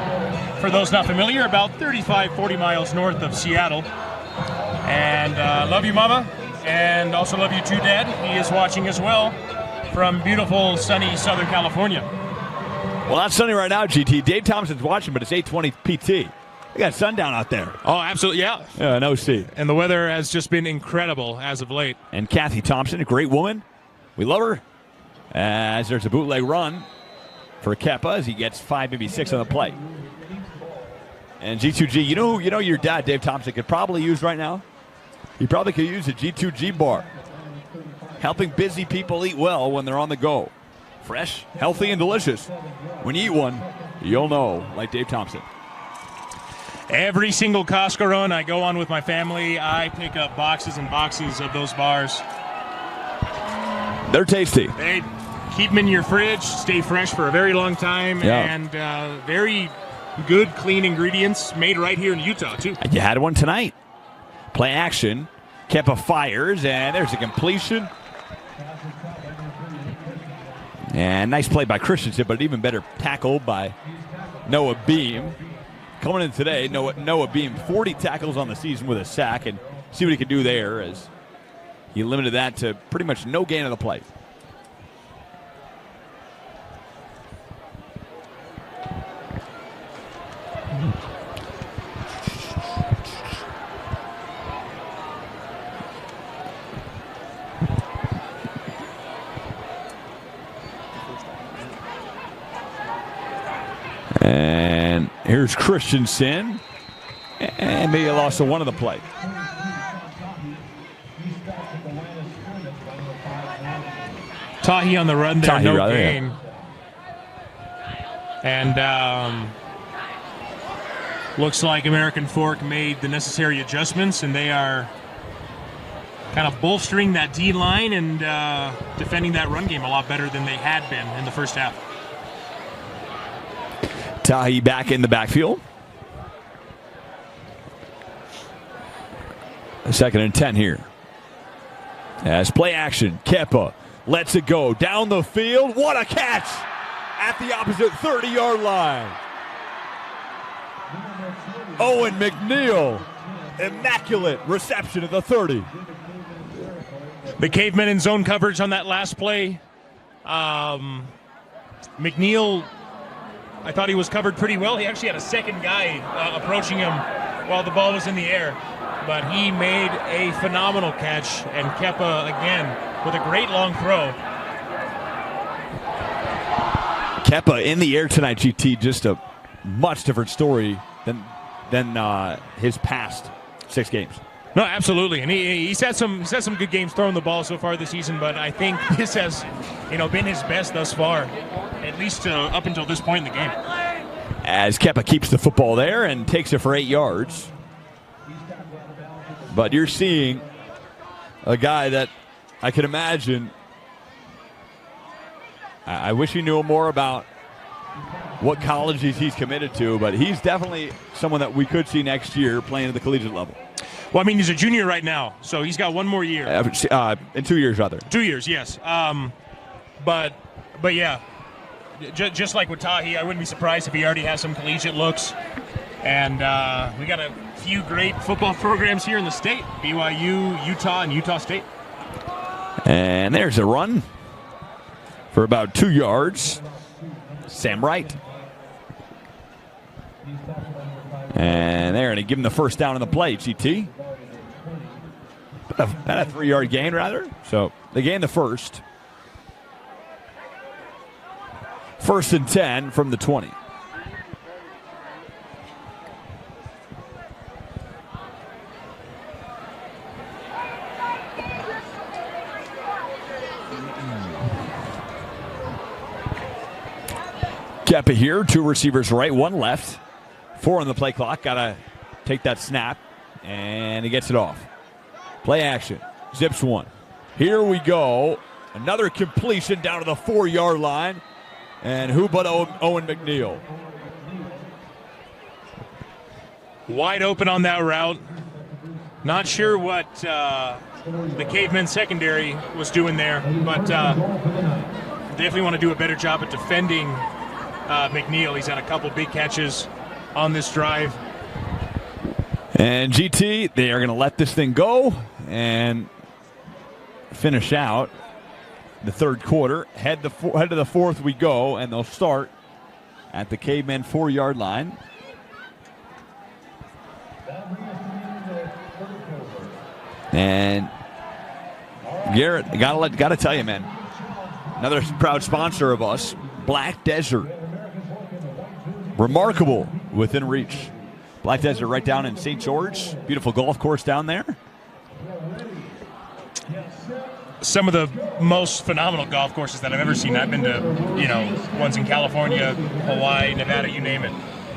For those not familiar, about 35, 40 miles north of Seattle. And love you, Mama. And also love you too, Dad. He is watching as well from beautiful, sunny Southern California. Well, not sunny right now, GT. Dave Thompson's watching, but it's 8:20 PT. We got sundown out there. Oh, absolutely, yeah. Yeah, no C. And the weather has just been incredible as of late. And Kathy Thompson, a great woman. We love her. As there's a bootleg run for Kepa as he gets 5, maybe 6 on the play. And G2G, you know your dad, Dave Thompson, could probably use right now? He probably could use a G2G bar. Helping busy people eat well when they're on the go. Fresh, healthy, and delicious. When you eat one, you'll know, like Dave Thompson. Every single Costco run I go on with my family, I pick up boxes and boxes of those bars. They're tasty. They keep them in your fridge, stay fresh for a very long time, and very good, clean ingredients made right here in Utah, too. You had one tonight. Play action. Kepa fires, and there's a completion. And nice play by Christensen, but an even better tackle by Noah Beam. Coming in today, Noah Beam, 40 tackles on the season with a sack, and see what he can do there as he limited that to pretty much no gain of the play. And here's Christensen. And maybe a loss of one of the play. Tahi on the run there, no gain. Yeah. And looks like American Fork made the necessary adjustments, and they are kind of bolstering that D-line and defending that run game a lot better than they had been in the first half. Tahi back in the backfield. A 2nd and 10 here. As play action, Kepa lets it go down the field. What a catch at the opposite 30-yard line. Owen McNeil, immaculate reception at the 30. The Cavemen in zone coverage on that last play. McNeil, I thought he was covered pretty well. He actually had a second guy approaching him while the ball was in the air. But he made a phenomenal catch, and Kepa, again, with a great long throw. Kepa in the air tonight, GT, just a much different story than his past 6 games. No, absolutely, and he's had some good games throwing the ball so far this season. But I think this has, been his best thus far, at least up until this point in the game. As Kepa keeps the football there and takes it for 8 yards. But you're seeing a guy that I can imagine. I wish he knew more about what colleges he's committed to, but he's definitely someone that we could see next year playing at the collegiate level. Well, I mean, he's a junior right now, so he's got one more year. In 2 years, rather. 2 years, yes. But yeah, just like with Tahi, I wouldn't be surprised if he already has some collegiate looks. And we got a few great football programs here in the state: BYU, Utah, and Utah State. And there's a run for about 2 yards. Sam Wright. And they're going to give him the first down on the play, GT. About a 3-yard gain, rather. So they gained the first. 1st and 10 from the 20. Kepa here, 2 receivers right, 1 left. 4 on the play clock. Got to take that snap, and he gets it off. Play action. Zips 1. Here we go. Another completion down to the 4-yard line. And who but Owen McNeil? Wide open on that route. Not sure what the Cavemen secondary was doing there, but definitely want to do a better job at defending McNeil. He's had a couple big catches on this drive. And GT, they are going to let this thing go and finish out the third quarter. Head to the fourth we go, and they'll start at the Cavemen 4-yard line. And Garrett, gotta tell you, man, another proud sponsor of us, Black Desert. Remarkable within reach. Black Desert right down in St. George. Beautiful golf course down there. Some of the most phenomenal golf courses that I've ever seen. I've been to, ones in California, Hawaii, Nevada, you name it.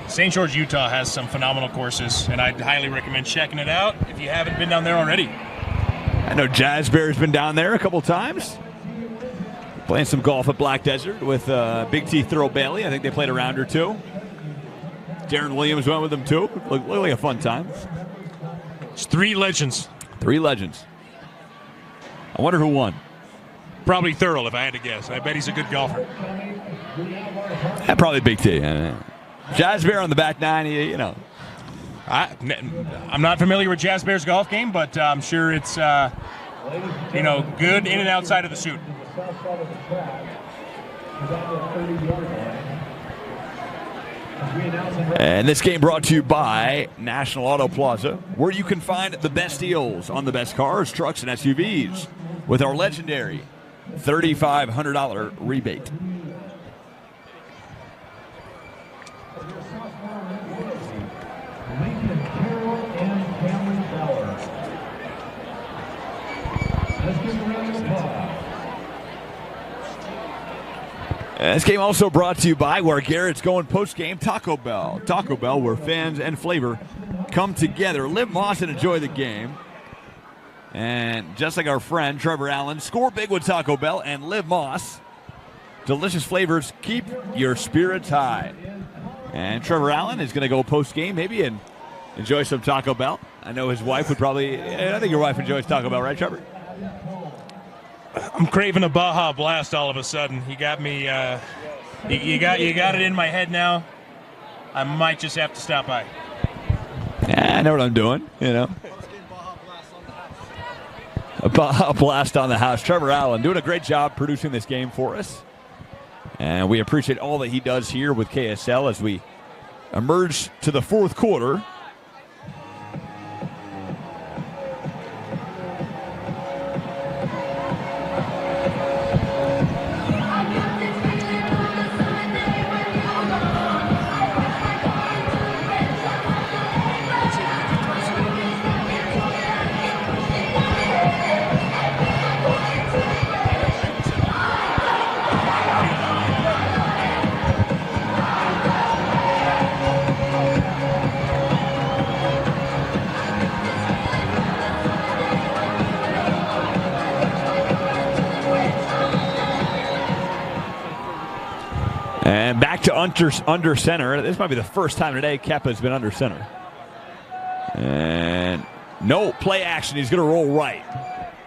St. George, Utah has some phenomenal courses, and I'd highly recommend checking it out if you haven't been down there already. I know Jazz Bear's been down there a couple times. Playing some golf at Black Desert with Big T Thurl Bailey. I think they played a round or two. Darren Williams went with them too. Looked like a fun time. It's 3 legends. 3 legends. I wonder who won. Probably Thurl, if I had to guess. I bet he's a good golfer. Yeah, probably Big T. Jazz Bear on the back 9, I'm not familiar with Jazz Bear's golf game, but I'm sure it's, good in and outside of the suit. And this game brought to you by National Auto Plaza, where you can find the best deals on the best cars, trucks, and SUVs with our legendary $3,500 rebate. This game also brought to you by where Garrett's going post-game, Taco Bell. Taco Bell, where fans and flavor come together. Live Moss and enjoy the game. And just like our friend Trevor Allen, score big with Taco Bell and Live Moss. Delicious flavors keep your spirits high. And Trevor Allen is going to go post-game maybe and enjoy some Taco Bell. I know his wife would probably, I think your wife enjoys Taco Bell, right, Trevor? I'm craving a Baja Blast all of a sudden. You got me. You got it in my head now. I might just have to stop by. Yeah, I know what I'm doing. A Baja Blast on the house. Trevor Allen doing a great job producing this game for us, and we appreciate all that he does here with KSL as we emerge to the fourth quarter. And back to under center. This might be the first time today Keppa's been under center. And no play action. He's going to roll right.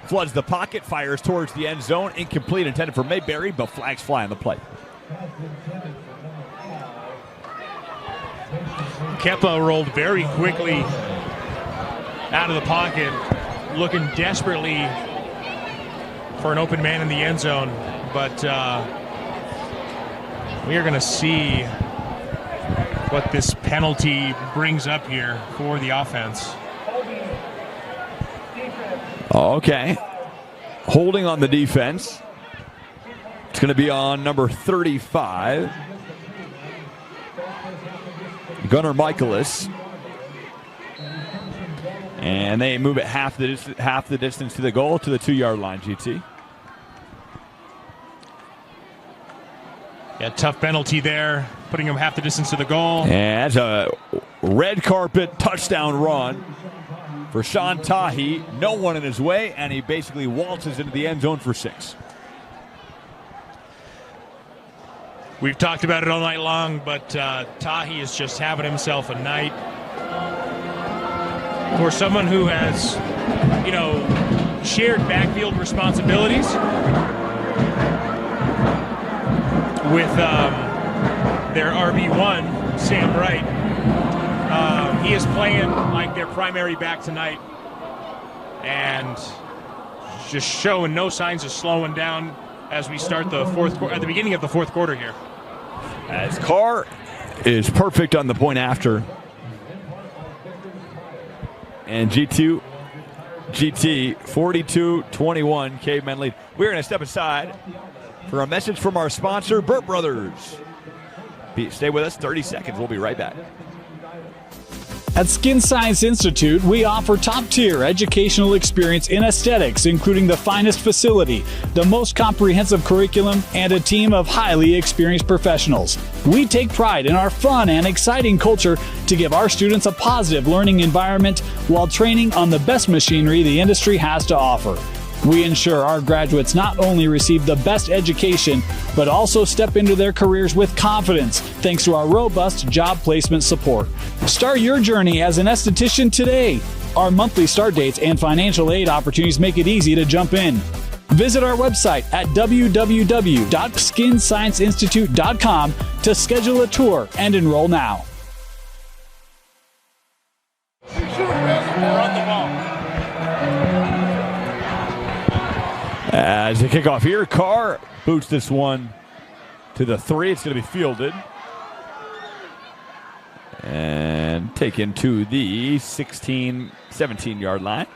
Floods the pocket, fires towards the end zone. Incomplete, intended for Mayberry, but flags fly on the play. Keppa rolled very quickly out of the pocket, looking desperately for an open man in the end zone. But we are going to see what this penalty brings up here for the offense. Okay. Holding on the defense. It's going to be on number 35. Gunnar Michaelis. And they move it half the distance to the goal, to the 2-yard line, GT. Yeah, tough penalty there, putting him half the distance to the goal. And that's a red carpet touchdown run for Sean Tahi. No one in his way, and he basically waltzes into the end zone for 6. We've talked about it all night long, but Tahi is just having himself a night. For someone who has, shared backfield responsibilities with their RB1, Sam Wright, he is playing like their primary back tonight and just showing no signs of slowing down as we start the at the beginning of the fourth quarter here. As Carr is perfect on the point after. And GT 42-21, Cavemen lead. We're going to step aside for a message from our sponsor, Burt Brothers. Stay with us, 30 seconds. We'll be right back. At Skin Science Institute, we offer top-tier educational experience in aesthetics, including the finest facility, the most comprehensive curriculum, and a team of highly experienced professionals. We take pride in our fun and exciting culture to give our students a positive learning environment while training on the best machinery the industry has to offer. We ensure our graduates not only receive the best education, but also step into their careers with confidence thanks to our robust job placement support. Start your journey as an esthetician today. Our monthly start dates and financial aid opportunities make it easy to jump in. Visit our website at www.skinscienceinstitute.com to schedule a tour and enroll now. Run the ball. As they kick off here, Carr boots this one to the 3. It's going to be fielded. And taken to the 17-yard line.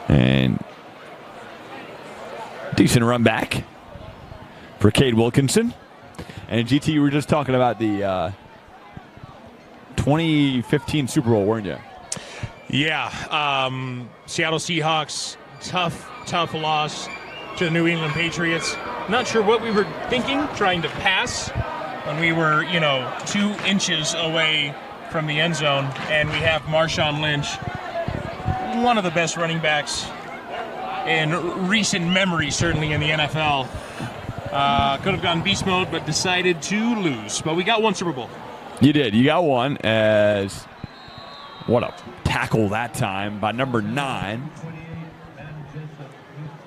And decent run back for Cade Wilkinson. And GT, you were just talking about the 2015 Super Bowl, weren't you? Yeah, Seattle Seahawks, tough loss to the New England Patriots. Not sure what we were thinking, trying to pass when we were, 2 inches away from the end zone. And we have Marshawn Lynch, one of the best running backs in recent memory, certainly in the NFL. Could have gone beast mode, but decided to lose. But we got one Super Bowl. You did. You got one. As what a tackle that time by number 9,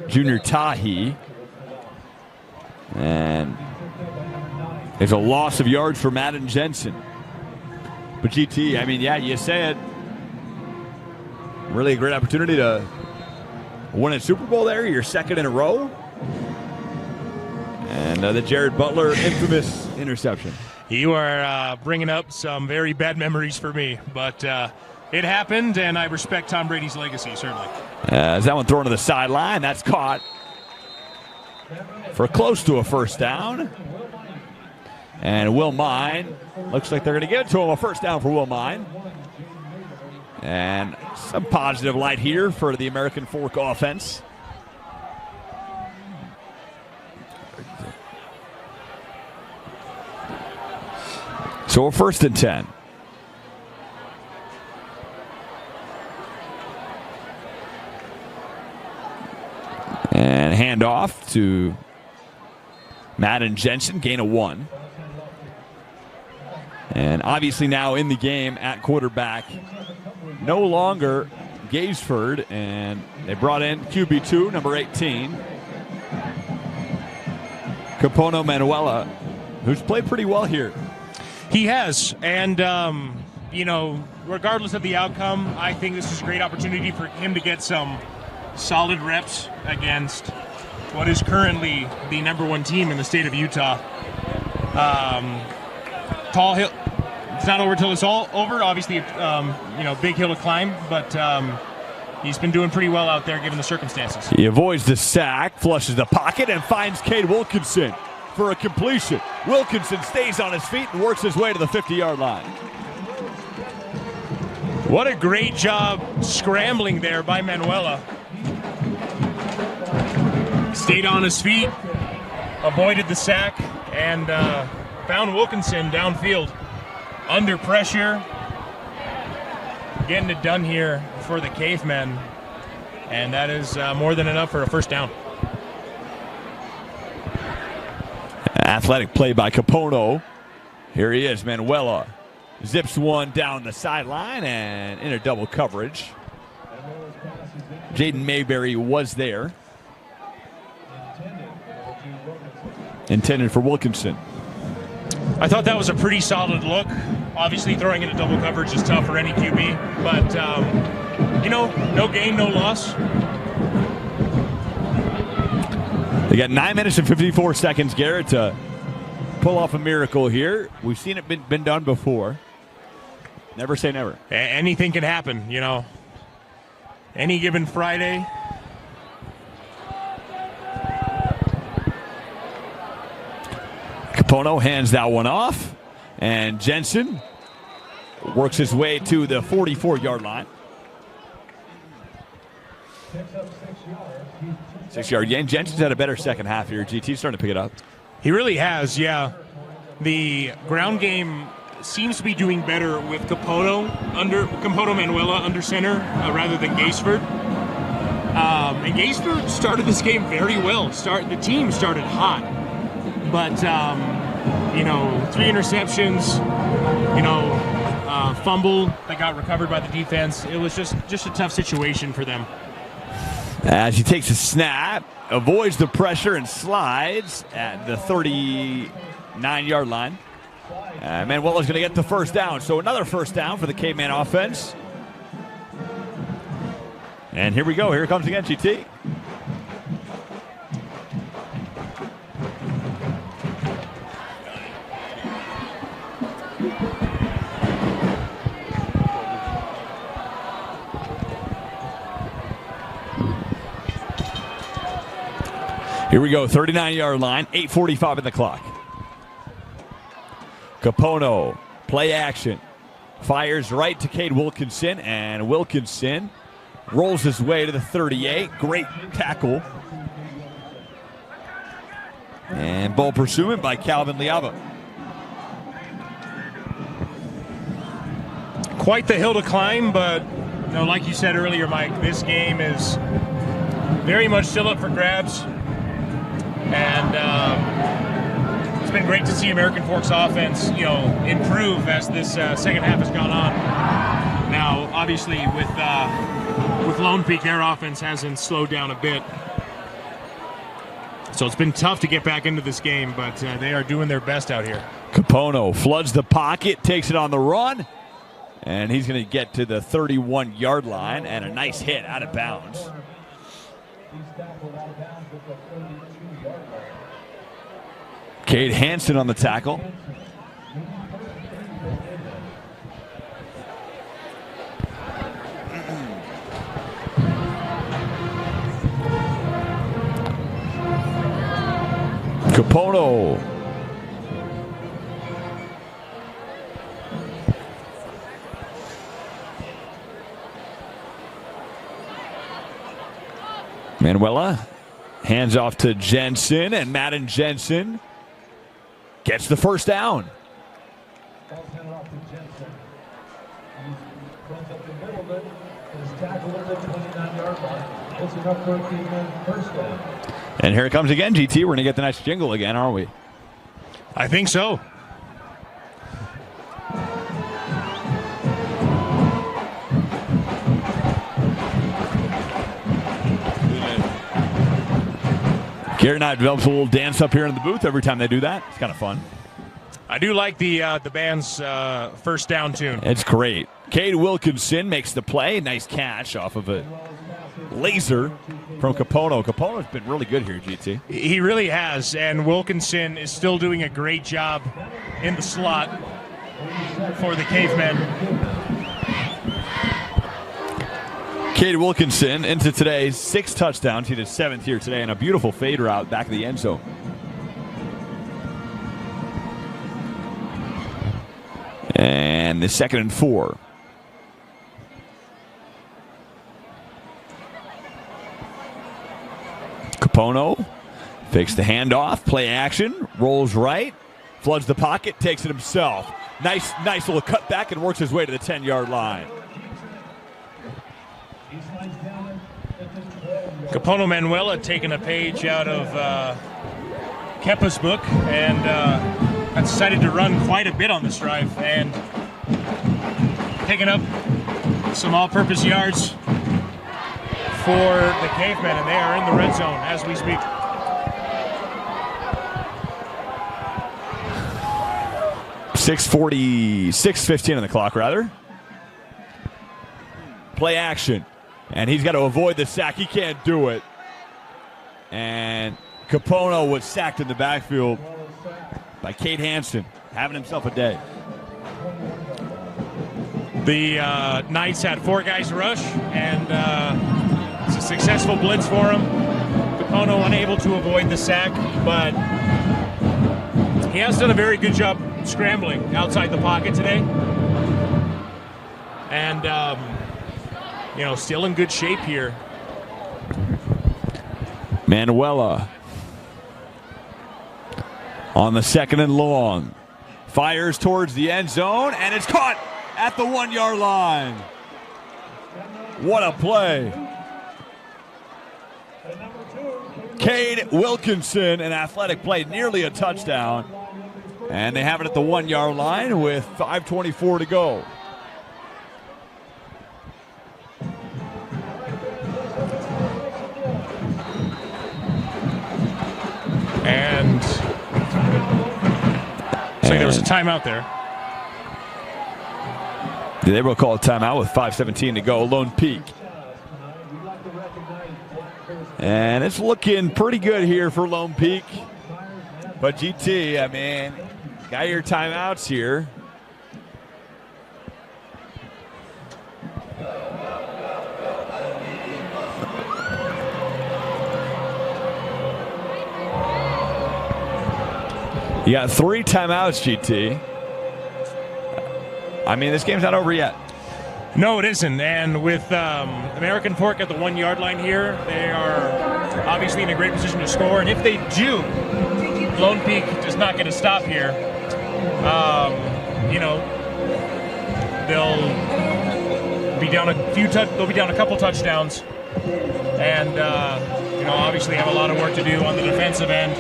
Junior Tahi. And there's a loss of yards for Madden Jensen. But GT, you said really a great opportunity to win a Super Bowl there. Your second in a row. And the Jared Butler infamous interception. You are bringing up some very bad memories for me, but it happened, and I respect Tom Brady's legacy, certainly. As that one thrown to the sideline, that's caught for close to a first down. And Will Mine, looks like they're going to give it to him, a first down for Will Mine. And some positive light here for the American Fork offense. So we're 1st and 10. And handoff to Madden Jensen, gain of 1. And obviously now in the game at quarterback, no longer Gaisford, and they brought in QB2, number 18, Capono Manuela, who's played pretty well here. He has, and you know, regardless of the outcome, I think this is a great opportunity for him to get some solid reps against what is currently the #1 team in the state of Utah. Tall hill. It's not over till it's all over. Obviously, you know, big hill to climb, but he's been doing pretty well out there given the circumstances. He avoids the sack, flushes the pocket, and finds Cade Wilkinson for a completion. Wilkinson stays on his feet and works his way to the 50-yard line. What a great job scrambling there by Manuela. Stayed on his feet, avoided the sack, and found Wilkinson downfield. Under pressure, getting it done here for the Cavemen, and that is more than enough for a first down. Athletic play by Capono. Here he is, Manuela. Zips one down the sideline and into double coverage. Jaden Mayberry was there. Intended for Wilkinson. I thought that was a pretty solid look. Obviously, throwing into double coverage is tough for any QB, but, you know, no gain, no loss. They got 9 minutes and 54 seconds, Garrett, to pull off a miracle here. We've seen it been done before. Never say never. Anything can happen, you know. Any given Friday. Capono hands that one off, and Jensen works his way to the 44-yard line. 6-yard gain. Jensen's had a better second half here. GT's starting to pick it up. He really has, yeah. The ground game seems to be doing better with Capono Manuela under center rather than Gaisford. And Gaisford started this game very well. The team started hot. But, you know, 3 interceptions, you know, fumble that got recovered by the defense. It was just a tough situation for them. As he takes a snap, avoids the pressure and slides at the 39-yard line. Manuela's going to get the first down. So another first down for the Caveman offense. And here we go. Here it comes again, GT. Here we go, 39-yard line, 8:45 in the clock. Capono, play action. Fires right to Cade Wilkinson, and Wilkinson rolls his way to the 38. Great tackle. And ball pursuit by Calvin Liava. Quite the hill to climb, but you know, like you said earlier, Mike, this game is very much still up for grabs. And it's been great to see American Forks offense, you know, improve as this second half has gone on. Now, obviously, with Lone Peak, their offense hasn't slowed down a bit. So it's been tough to get back into this game, but they are doing their best out here. Capono floods the pocket, takes it on the run, and he's going to get to the 31-yard line, and a nice hit out of bounds. Cade Hansen on the tackle. Capono. Manuela hands off to Jensen, and Madden Jensen gets the first down. Runs up the middle of it. Is tackled at the 29-yard line. It's enough for a Cavemen first down. And here it comes again, GT. We're going to get the nice jingle again, aren't we? I think so. Garrett Knight develops a little dance up here in the booth every time they do that. It's kind of fun. I do like the band's first down tune. It's great. Cade Wilkinson makes the play. Nice catch off of a laser from Capono. Capono's been really good here, GT. He really has, and Wilkinson is still doing a great job in the slot for the Cavemen. Cade Wilkinson into today's 6 touchdowns. He did 7th here today, and a beautiful fade route back of the end zone. And the 2nd and 4. Capono fakes the handoff, play action, rolls right, floods the pocket, takes it himself. Nice little cutback and works his way to the 10-yard line. Capono Manuela taking a page out of Kepa's book and has decided to run quite a bit on this drive and picking up some all-purpose yards for the Cavemen, and they are in the red zone as we speak. .6:15 on the clock, rather. Play action. And he's got to avoid the sack. He can't do it. And Capono was sacked in the backfield by Cade Hansen, having himself a day. The Knights had 4 guys rush, and it's a successful blitz for him. Capono unable to avoid the sack, but he has done a very good job scrambling outside the pocket today. And, still in good shape here. Manuela on the 2nd and long. Fires towards the end zone, and it's caught at the 1-yard line. What a play. Cade Wilkinson, an athletic play, nearly a touchdown. And they have it at the 1-yard line with 5:24 to go. And so there was a timeout there. They will call a timeout with 5:17 to go. Lone Peak. And it's looking pretty good here for Lone Peak. But GT, I mean, got your timeouts here. You got 3 timeouts, GT. I mean, this game's not over yet. No, it isn't. And with American Fork at the 1-yard line here, they are obviously in a great position to score. And if they do, Lone Peak is not going to stop here. They'll be down they'll be down a couple touchdowns, and obviously have a lot of work to do on the defensive end.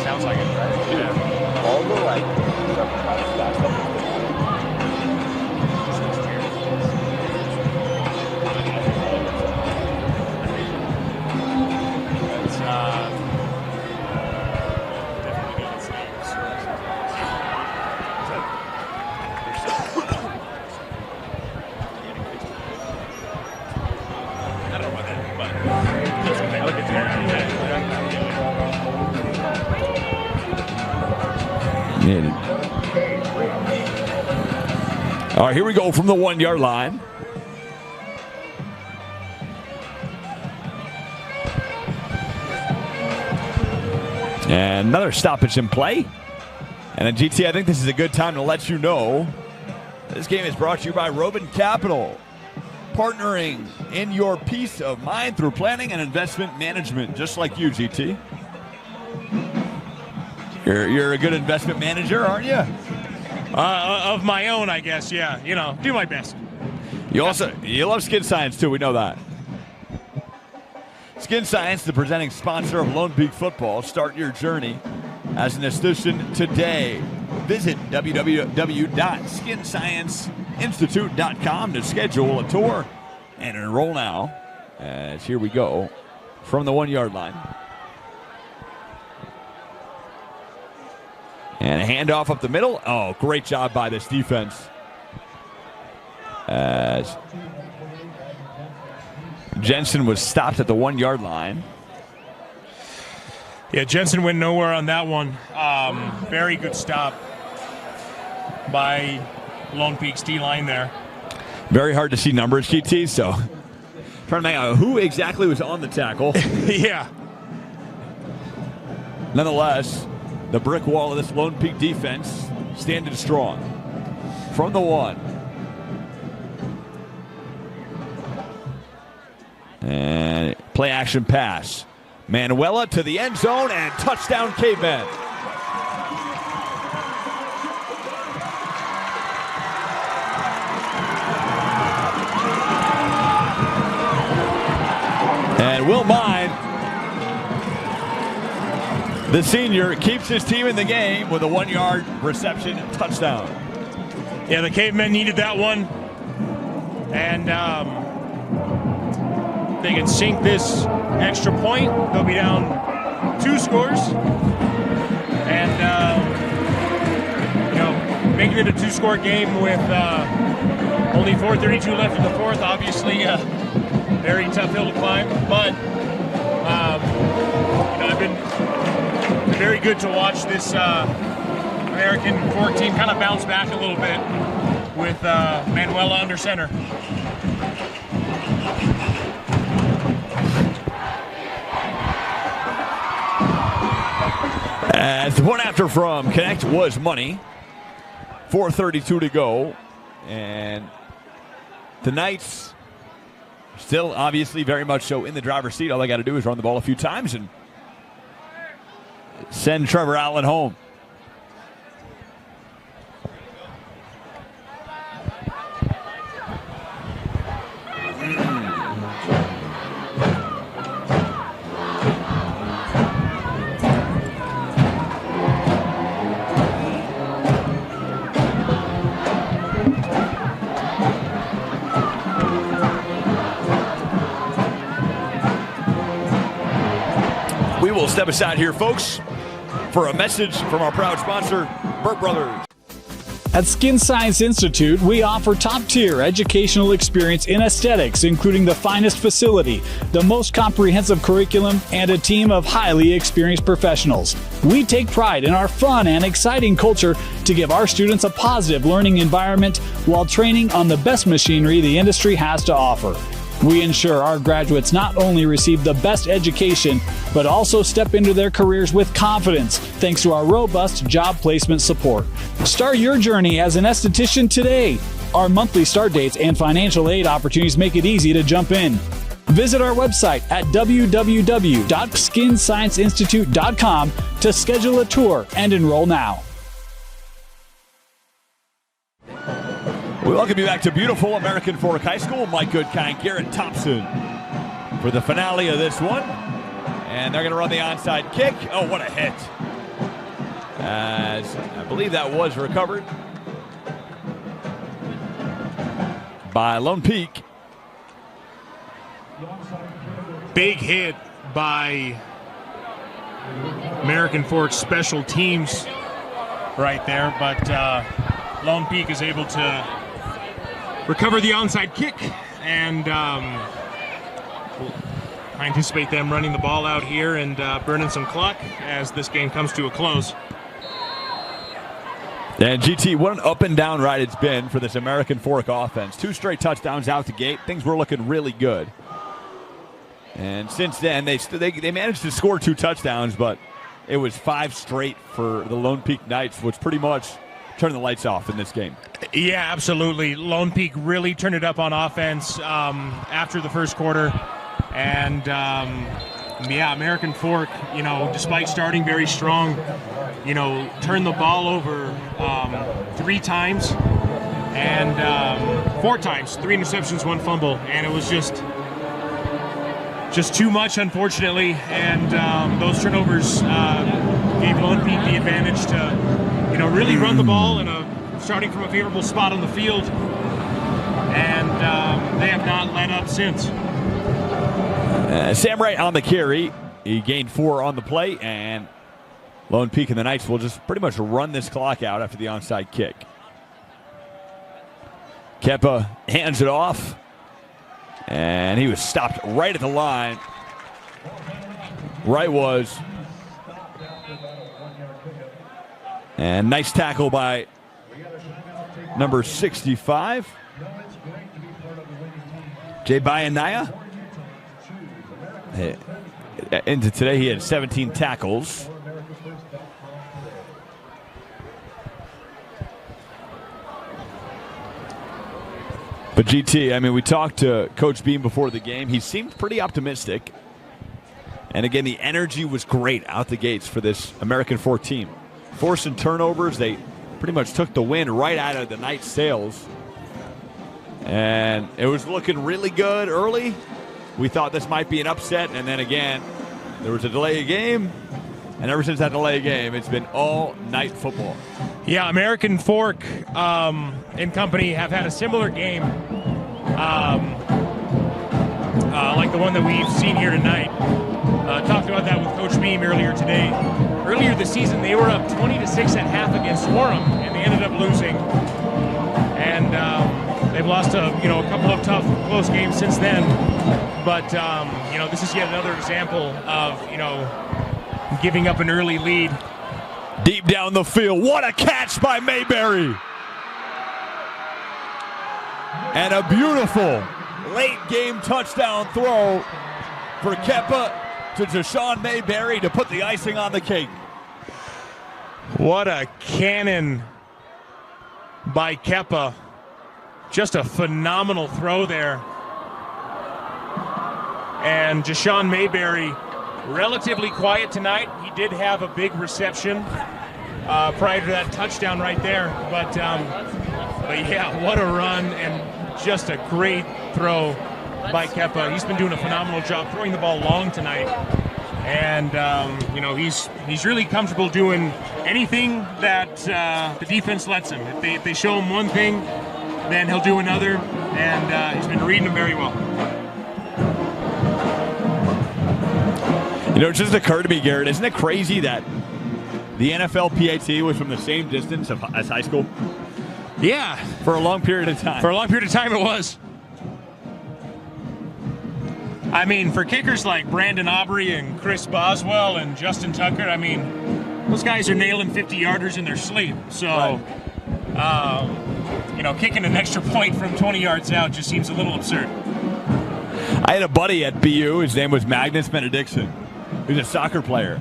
Sounds like it, right? Yeah. All the I don't know about that, but I look at that. All right, here we go from the 1-yard line. And another stoppage in play. And then GT, I think this is a good time to let you know this game is brought to you by Robin Capital. partnering in your peace of mind through planning and investment management, just like you, GT. You're a good investment manager, aren't you? Of my own, I guess, yeah. You know, do my best. You love Skin Science, too. We know that. Skin Science, the presenting sponsor of Lone Peak Football. Start your journey as an assistant today. Visit www.skinscienceinstitute.com to schedule a tour and enroll now. As here we go from the 1 yard line. And a handoff up the middle. Oh, great job by this defense. As Jensen was stopped at the 1 yard line. Yeah, Jensen went nowhere on that one. Very good stop by Lone Peak's D-line there. Very hard to see numbers, GT, so trying to make out who exactly was on the tackle. Yeah. Nonetheless, the brick wall of this Lone Peak defense standing strong. From the 1. And play action pass. Manuela to the end zone and touchdown Cavemen. And Will Mine, the senior, keeps his team in the game with a 1 yard reception touchdown. Yeah, the Cavemen needed that one. And they can sink this extra point. They'll be down 2 scores. And, making it a 2-score game with only 4:32 left in the fourth, obviously a very tough hill to climb. But, I've been very good to watch this American Fork team kind of bounce back a little bit with Manuela under center. As the point after from Connect was money. 4:32 to go. And the Knights still obviously very much so in the driver's seat. All they got to do is run the ball a few times and send Trevor Allen home. We will step aside here, folks, for a message from our proud sponsor, Burt Brothers. At Skin Science Institute, we offer top-tier educational experience in aesthetics, including the finest facility, the most comprehensive curriculum, and a team of highly experienced professionals. We take pride in our fun and exciting culture to give our students a positive learning environment while training on the best machinery the industry has to offer. We ensure our graduates not only receive the best education, but also step into their careers with confidence thanks to our robust job placement support. Start your journey as an esthetician today. Our monthly start dates and financial aid opportunities make it easy to jump in. Visit our website at www.skinscienceinstitute.com to schedule a tour and enroll now. We welcome you back to beautiful American Fork High School. Mike Goodkind, Garrett Thompson for the finale of this one. And they're going to run the onside kick. Oh, what a hit. As I believe that was recovered by Lone Peak. Big hit by American Fork special teams right there. But Lone Peak is able to recover the onside kick, and I anticipate them running the ball out here and burning some clock as this game comes to a close. And GT, what an up and down ride it's been for this American Fork offense. 2 straight touchdowns out the gate. Things were looking really good. And since then, they managed to score 2 touchdowns, but it was 5 straight for the Lone Peak Knights, which pretty much turn the lights off in this game. Yeah, absolutely. Lone Peak really turned it up on offense after the first quarter. And, American Fork, despite starting very strong, turned the ball over 3 times and 4 times. 3 interceptions, 1 fumble. And it was just too much, unfortunately. And those turnovers gave Lone Peak the advantage to, really run the ball starting from a favorable spot on the field. And they have not let up since. Sam Wright on the carry. He gained 4 on the play, and Lone Peak and the Knights will just pretty much run this clock out after the onside kick. Kepa hands it off, and he was stopped right at the line. Wright was. And nice tackle by number 65, Jay Bayanaya. Into today, he had 17 tackles. But GT, we talked to Coach Beam before the game. He seemed pretty optimistic. And again, the energy was great out the gates for this American Fork team. Forcing turnovers, they pretty much took the wind right out of the Knights' sails. And it was looking really good early. We thought this might be an upset, and then again, there was a delay of game, and ever since that delay of game, it's been all night football. Yeah, American Fork and company have had a similar game like the one that we've seen here tonight. Talked about that with Coach Beam earlier today. Earlier this season, they were up 20-6 at half against Warham, and they ended up losing. And they've lost a couple of tough, close games since then. But, this is yet another example of, giving up an early lead. Deep down the field. What a catch by Mayberry. And a beautiful late game touchdown throw for Kepa to Deshaun Mayberry to put the icing on the cake. What a cannon by Kepa. Just a phenomenal throw there. And Deshaun Mayberry, relatively quiet tonight. He did have a big reception prior to that touchdown right there. But yeah, what a run and just a great throw by Kepa. He's been doing a phenomenal job throwing the ball long tonight. And, he's really comfortable doing anything that the defense lets him. If they show him one thing, then he'll do another. And he's been reading them very well. It just occurred to me, Garrett, isn't it crazy that the NFL PAT was from the same distance as high school? Yeah. For a long period of time. For a long period of time it was. For kickers like Brandon Aubrey and Chris Boswell and Justin Tucker, those guys are nailing 50-yarders in their sleep. So, right. Kicking an extra point from 20 yards out just seems a little absurd. I had a buddy at BU. His name was Magnus Benediktsson. He was a soccer player.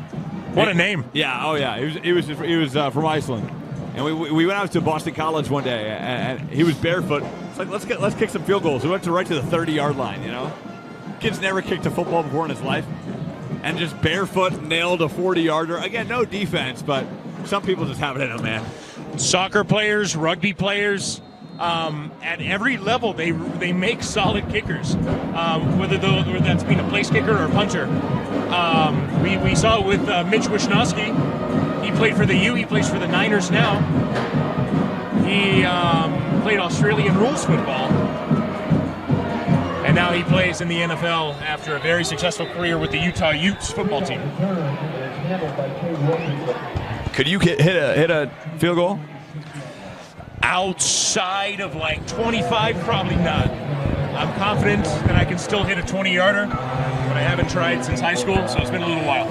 What a name! Yeah, oh yeah. He was from Iceland, and we went out to Boston College one day, and he was barefoot. It's like let's kick some field goals. We went right to the 30-yard line. Kid's never kicked a football before in his life, and just barefoot nailed a 40-yarder. Again, no defense, but some people just have it in them, man. Soccer players, rugby players. At every level, they make solid kickers, whether that's being a place kicker or a punter. We saw it with Mitch Wisnowski. He played for the U. He plays for the Niners now. He played Australian rules football, and now he plays in the NFL after a very successful career with the Utah Utes football team. Could you hit a field goal? Outside of 25, probably not. I'm confident that I can still hit a 20-yarder, but I haven't tried since high school, so it's been a little while.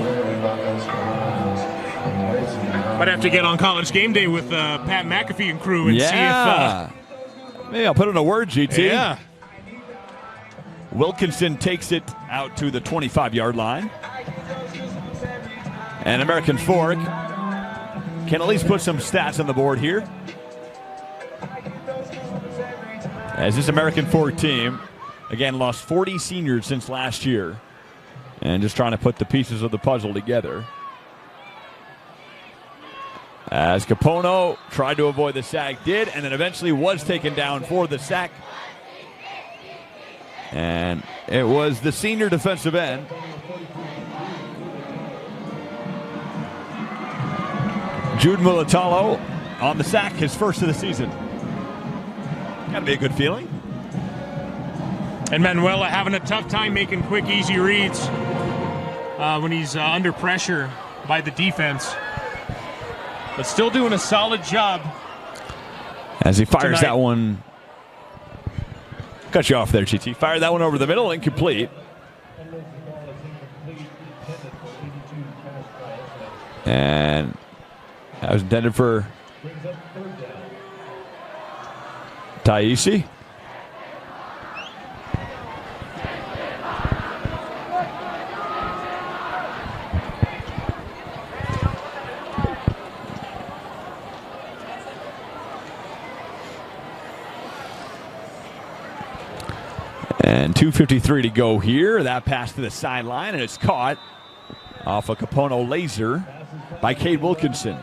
Might have to get on College Game Day with Pat McAfee and crew and see if... Maybe I'll put in a word, GT. Yeah. Wilkinson takes it out to the 25-yard line. And American Fork can at least put some stats on the board here. As this American Fork team, again, lost 40 seniors since last year. And just trying to put the pieces of the puzzle together. As Capono tried to avoid the sack, did, and then eventually was taken down for the sack. And it was the senior defensive end, Jude Mulatalo, on the sack, his first of the season. Gotta be a good feeling. And Manuela having a tough time making quick, easy reads when he's under pressure by the defense. But still doing a solid job. As he fires that one. Cut you off there, GT. Fired that one over the middle, incomplete. And that was intended for Taisi. And 2:53 to go here. That pass to the sideline, and it's caught off a Capono laser by Cade Wilkinson.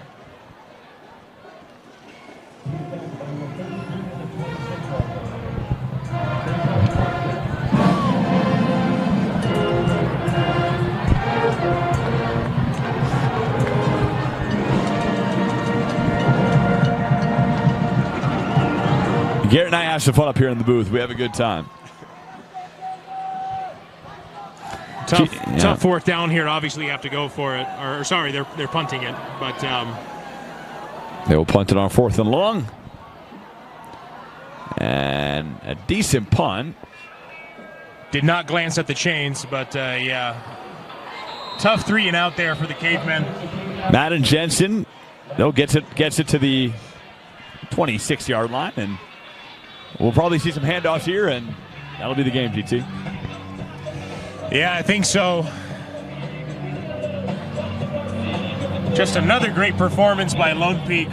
Garrett and I have some fun up here in the booth. We have a good time. Tough fourth down here. Obviously, you have to go for it. Or sorry, they're punting it. But they will punt it on 4th and long. And a decent punt. Did not glance at the chains, but yeah. Tough 3 and out there for the Cavemen. Madden Jensen, though, gets it to the 26-yard line, and we'll probably see some handoffs here, and that'll be the game, GT. Yeah, I think so. Just another great performance by Lone Peak,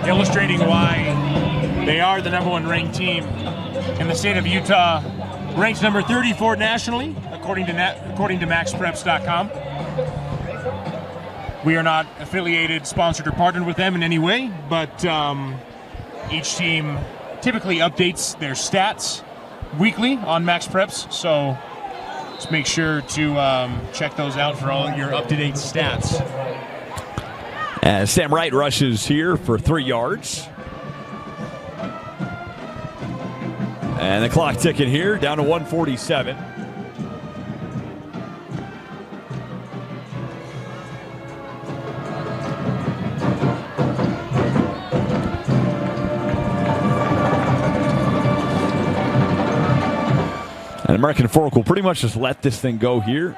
illustrating why they are the #1 ranked team in the state of Utah, ranked number 34 nationally, according to MaxPreps.com. We are not affiliated, sponsored, or partnered with them in any way, but each team typically updates their stats weekly on Max Preps, so just make sure to check those out for all your up-to-date stats. As Sam Wright rushes here for 3 yards. And the clock ticking here, down to 1:47. And American Fork will pretty much just let this thing go here.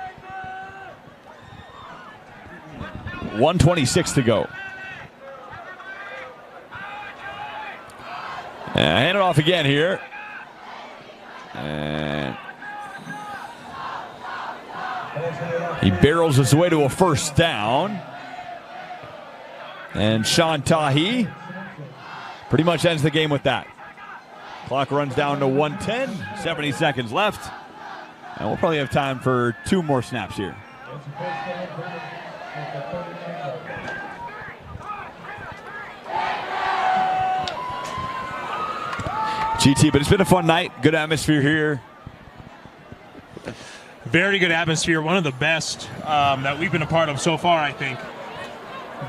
1:26 to go. And hand it off again here. And he barrels his way to a first down. And Sean Tahi pretty much ends the game with that. Clock runs down to 1:10, 70 seconds left. And we'll probably have time for 2 more snaps here. GT, but it's been a fun night. Good atmosphere here. Very good atmosphere. One of the best that we've been a part of so far, I think.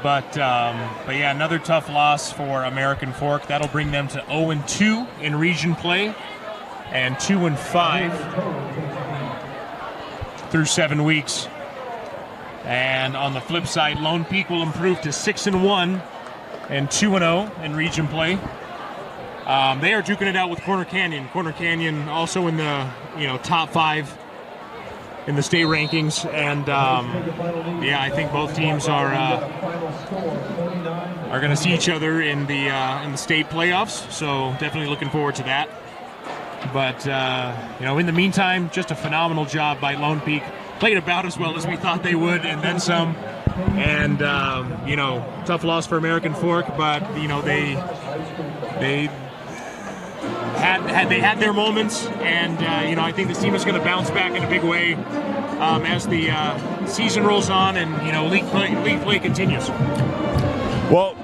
But yeah, another tough loss for American Fork. That'll bring them to 0-2 in region play and 2-5 through 7 weeks. And on the flip side, Lone Peak will improve to 6-1 and 2-0 in region play. They are duking it out with Corner Canyon. Corner Canyon also in the top 5 in the state rankings, and yeah, I think both teams are going to see each other in the state playoffs. So definitely looking forward to that. But in the meantime, just a phenomenal job by Lone Peak. Played about as well as we thought they would, and then some. and tough loss for American Fork, but they had their moments, and I think this team is going to bounce back in a big way as the season rolls on and league play continues. Well,